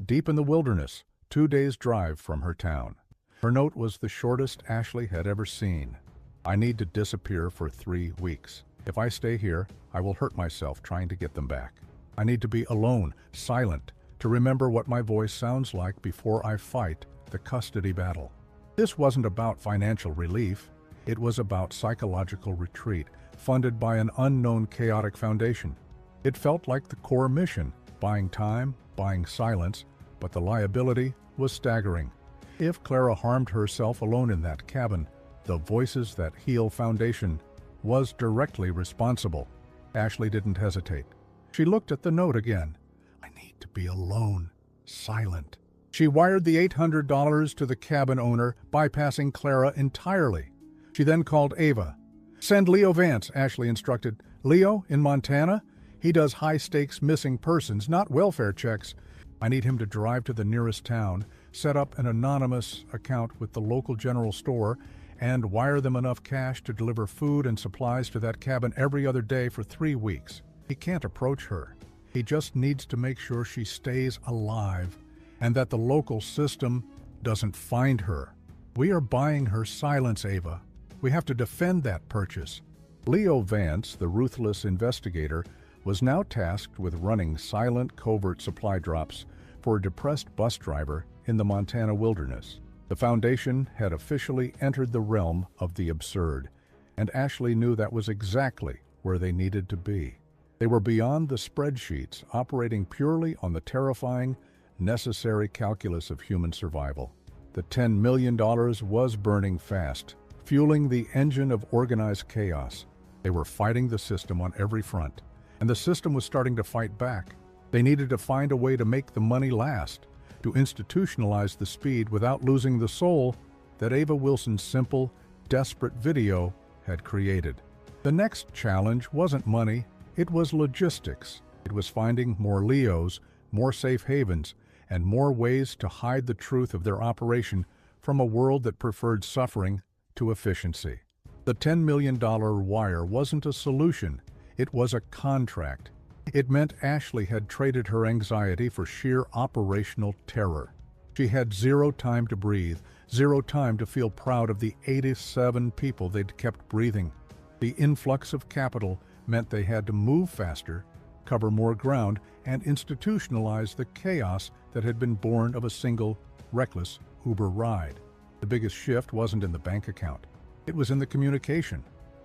deep in the wilderness, 2 days' drive from her town. Her note was the shortest Ashley had ever seen. "I need to disappear for 3 weeks. If I stay here, I will hurt myself trying to get them back. I need to be alone, silent, to remember what my voice sounds like before I fight the custody battle." This wasn't about financial relief. It was about psychological retreat, funded by an unknown chaotic foundation. It felt like the core mission, buying time, buying silence, but the liability was staggering. If Clara harmed herself alone in that cabin, the Voices That Heal Foundation was directly responsible. Ashley didn't hesitate. She looked at the note again. "I need to be alone, silent." She wired the $800 to the cabin owner, bypassing Clara entirely. She then called Ava. "Send Leo Vance," Ashley instructed. "Leo, in Montana? He does high-stakes missing persons, not welfare checks. I need him to drive to the nearest town, set up an anonymous account with the local general store, and wire them enough cash to deliver food and supplies to that cabin every other day for 3 weeks. He can't approach her. He just needs to make sure she stays alive and that the local system doesn't find her. We are buying her silence, Ava. We have to defend that purchase." Leo Vance, the ruthless investigator, was now tasked with running silent covert supply drops for a depressed bus driver in the Montana wilderness. The foundation had officially entered the realm of the absurd, and Ashley knew that was exactly where they needed to be. They were beyond the spreadsheets, operating purely on the terrifying, necessary calculus of human survival. The $10 million was burning fast, fueling the engine of organized chaos. They were fighting the system on every front, and the system was starting to fight back. They needed to find a way to make the money last, to institutionalize the speed without losing the soul that Ava Wilson's simple, desperate video had created. The next challenge wasn't money, it was logistics. It was finding more Leos, more safe havens, and more ways to hide the truth of their operation from a world that preferred suffering to efficiency. The $10 million wire wasn't a solution, it was a contract. It meant Ashley had traded her anxiety for sheer operational terror. She had zero time to breathe, zero time to feel proud of the 87 people they'd kept breathing. The influx of capital meant they had to move faster, cover more ground, and institutionalize the chaos that had been born of a single, reckless Uber ride. The biggest shift wasn't in the bank account. It was in the communication.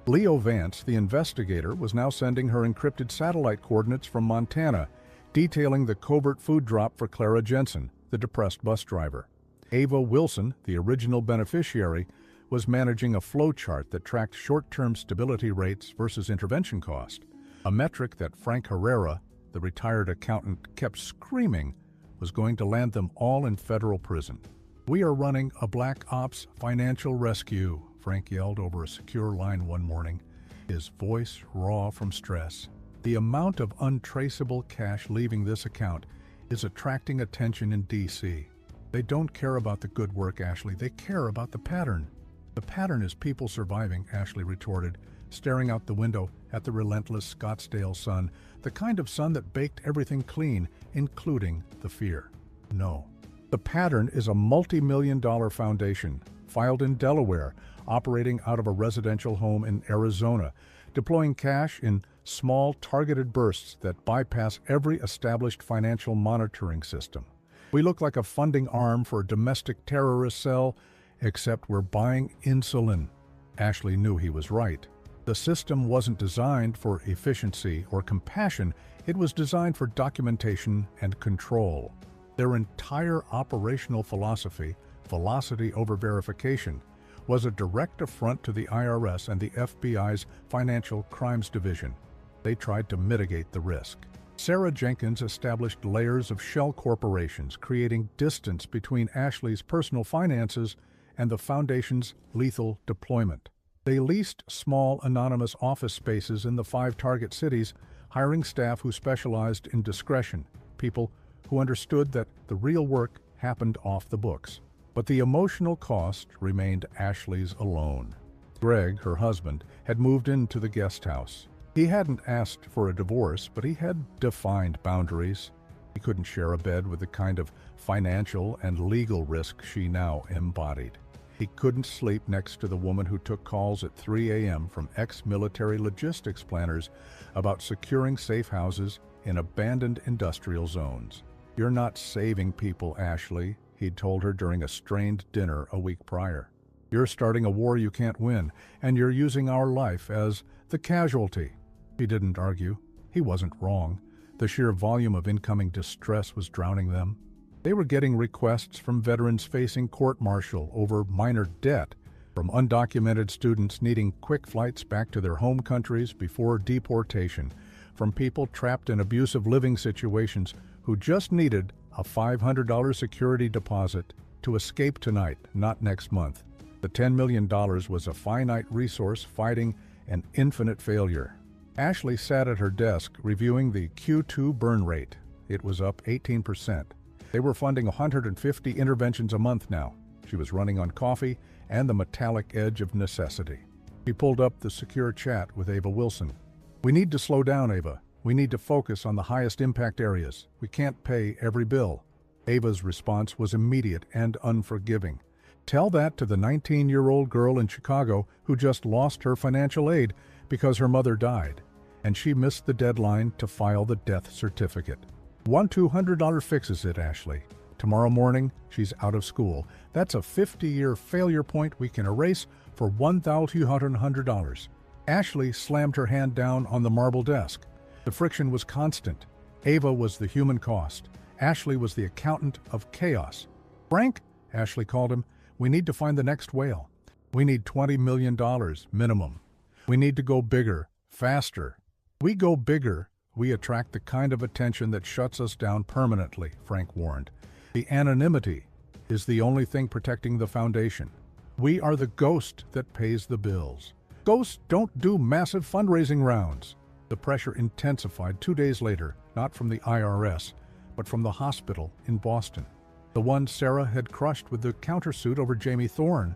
Leo Vance, the investigator, was now sending her encrypted satellite coordinates from Montana, detailing the covert food drop for Clara Jensen, the depressed bus driver. Ava Wilson, the original beneficiary, was managing a flowchart that tracked short-term stability rates versus intervention cost, a metric that Frank Herrera, the retired accountant, kept screaming was going to land them all in federal prison. "We are running a black ops financial rescue," Frank yelled over a secure line one morning, his voice raw from stress. "The amount of untraceable cash leaving this account is attracting attention in D.C. They don't care about the good work, Ashley. They care about the pattern." "The pattern is people surviving," Ashley retorted, staring out the window at the relentless Scottsdale sun, the kind of sun that baked everything clean, including the fear. "No. The pattern is a multi-million-dollar foundation, filed in Delaware, operating out of a residential home in Arizona, deploying cash in small, targeted bursts that bypass every established financial monitoring system. We look like a funding arm for a domestic terrorist cell, except we're buying insulin." Ashley knew he was right. The system wasn't designed for efficiency or compassion, it was designed for documentation and control. Their entire operational philosophy, velocity over verification, was a direct affront to the IRS and the FBI's Financial Crimes Division. They tried to mitigate the risk. Sarah Jenkins established layers of shell corporations, creating distance between Ashley's personal finances and the Foundation's lethal deployment. They leased small, anonymous office spaces in the 5 target cities, hiring staff who specialized in discretion, people who understood that the real work happened off the books. But the emotional cost remained Ashley's alone. Greg, her husband, had moved into the guest house. He hadn't asked for a divorce, but he had defined boundaries. He couldn't share a bed with the kind of financial and legal risk she now embodied. He couldn't sleep next to the woman who took calls at 3 a.m. from ex-military logistics planners about securing safe houses in abandoned industrial zones. "You're not saving people, Ashley," he'd told her during a strained dinner a week prior. "You're starting a war you can't win, and you're using our life as the casualty." He didn't argue. He wasn't wrong. The sheer volume of incoming distress was drowning them. They were getting requests from veterans facing court-martial over minor debt, from undocumented students needing quick flights back to their home countries before deportation, from people trapped in abusive living situations who just needed a $500 security deposit to escape tonight, not next month. The $10 million was a finite resource fighting an infinite failure. Ashley sat at her desk reviewing the Q2 burn rate. It was up 18%. They were funding 150 interventions a month now. She was running on coffee and the metallic edge of necessity. She pulled up the secure chat with Ava Wilson. "We need to slow down, Ava. We need to focus on the highest impact areas. We can't pay every bill." Ava's response was immediate and unforgiving. "Tell that to the 19-year-old girl in Chicago who just lost her financial aid because her mother died, and she missed the deadline to file the death certificate. One $200 fixes it, Ashley. Tomorrow morning, she's out of school. That's a 50-year failure point we can erase for $1,200. Ashley slammed her hand down on the marble desk. The friction was constant. Ava was the human cost. Ashley was the accountant of chaos. "Frank," Ashley called him, "we need to find the next whale. We need $20 million minimum. We need to go bigger, faster. We go bigger, we attract the kind of attention that shuts us down permanently," Frank warned. "The anonymity is the only thing protecting the foundation. We are the ghost that pays the bills. Ghosts don't do massive fundraising rounds." The pressure intensified 2 days later, not from the IRS, but from the hospital in Boston. The one Sarah had crushed with the countersuit over Jamie Thorne.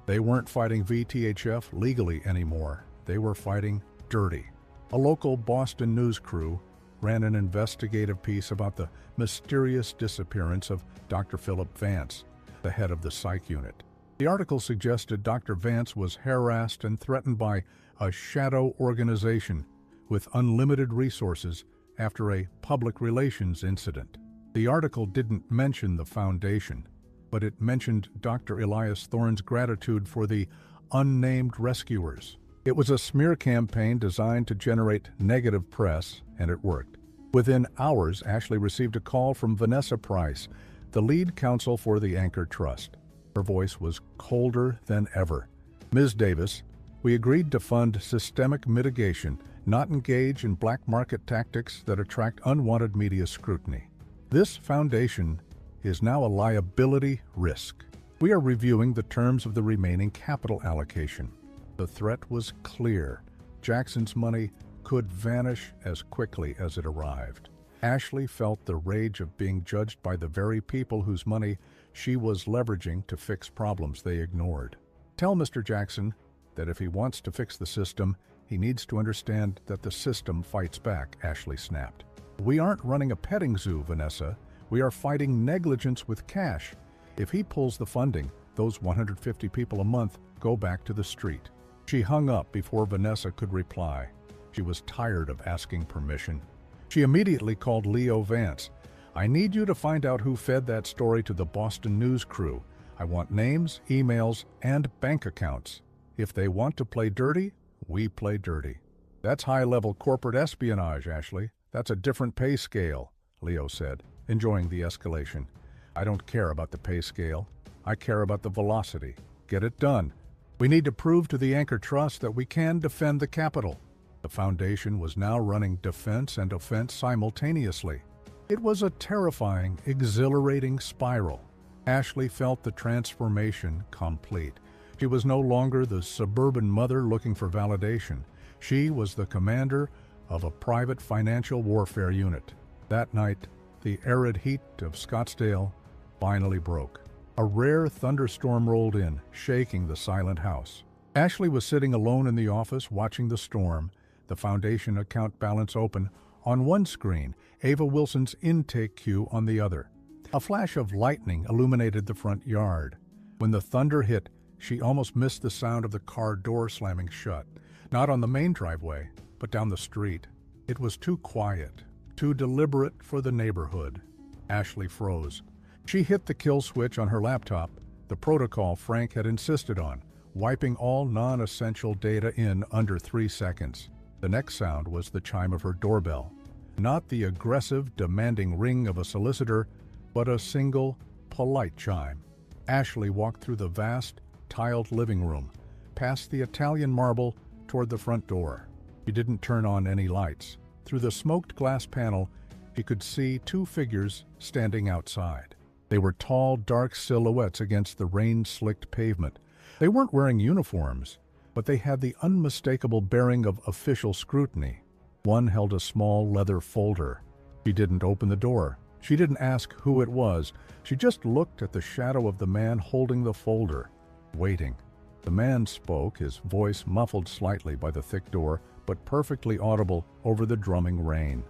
They weren't fighting VTHF legally anymore. They were fighting dirty. A local Boston news crew ran an investigative piece about the mysterious disappearance of Dr. Philip Vance, the head of the psych unit. The article suggested Dr. Vance was harassed and threatened by a shadow organization with unlimited resources after a public relations incident. The article didn't mention the foundation, but it mentioned Dr. Elias Thorne's gratitude for the unnamed rescuers. It was a smear campaign designed to generate negative press, and it worked. Within hours, Ashley received a call from Vanessa Price, the lead counsel for the Anchor Trust. Her voice was colder than ever. "Ms. Davis, we agreed to fund systemic mitigation, not engage in black market tactics that attract unwanted media scrutiny. This foundation is now a liability risk. We are reviewing the terms of the remaining capital allocation." The threat was clear. Jackson's money could vanish as quickly as it arrived. Ashley felt the rage of being judged by the very people whose money she was leveraging to fix problems they ignored. "Tell Mr. Jackson that if he wants to fix the system, he needs to understand that the system fights back," Ashley snapped. "We aren't running a petting zoo, Vanessa. We are fighting negligence with cash. If he pulls the funding, those 150 people a month go back to the street." She hung up before Vanessa could reply. She was tired of asking permission. She immediately called Leo Vance. "I need you to find out who fed that story to the Boston news crew. I want names, emails, and bank accounts. If they want to play dirty, we play dirty." "That's high-level corporate espionage, Ashley. That's a different pay scale," Leo said, enjoying the escalation. "I don't care about the pay scale. I care about the velocity. Get it done. We need to prove to the Anchor Trust that we can defend the Capitol." The foundation was now running defense and offense simultaneously. It was a terrifying, exhilarating spiral. Ashley felt the transformation complete. She was no longer the suburban mother looking for validation. She was the commander of a private financial warfare unit. That night, the arid heat of Scottsdale finally broke. A rare thunderstorm rolled in, shaking the silent house. Ashley was sitting alone in the office watching the storm, the foundation account balance open on one screen, Ava Wilson's intake queue on the other. A flash of lightning illuminated the front yard. When the thunder hit, she almost missed the sound of the car door slamming shut, not on the main driveway, but down the street. It was too quiet, too deliberate for the neighborhood. Ashley froze. She hit the kill switch on her laptop, the protocol Frank had insisted on, wiping all non-essential data in under 3 seconds. The next sound was the chime of her doorbell. Not the aggressive, demanding ring of a solicitor, but a single, polite chime. Ashley walked through the vast, tiled living room, past the Italian marble toward the front door. She didn't turn on any lights. Through the smoked glass panel, she could see 2 figures standing outside. They were tall, dark silhouettes against the rain-slicked pavement. They weren't wearing uniforms, but they had the unmistakable bearing of official scrutiny. One held a small leather folder. She didn't open the door. She didn't ask who it was. She just looked at the shadow of the man holding the folder, waiting. The man spoke, his voice muffled slightly by the thick door, but perfectly audible over the drumming rain.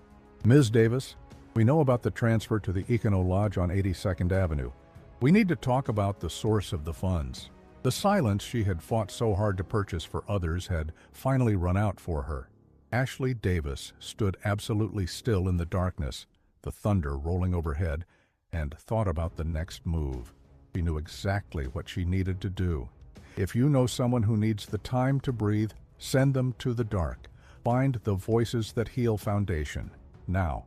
"Ms. Davis, we know about the transfer to the Econo Lodge on 82nd Avenue. We need to talk about the source of the funds." The silence she had fought so hard to purchase for others had finally run out for her. Ashley Davis stood absolutely still in the darkness, the thunder rolling overhead, and thought about the next move. She knew exactly what she needed to do. If you know someone who needs the time to breathe, send them to the dark. Find the Voices That Heal Foundation now.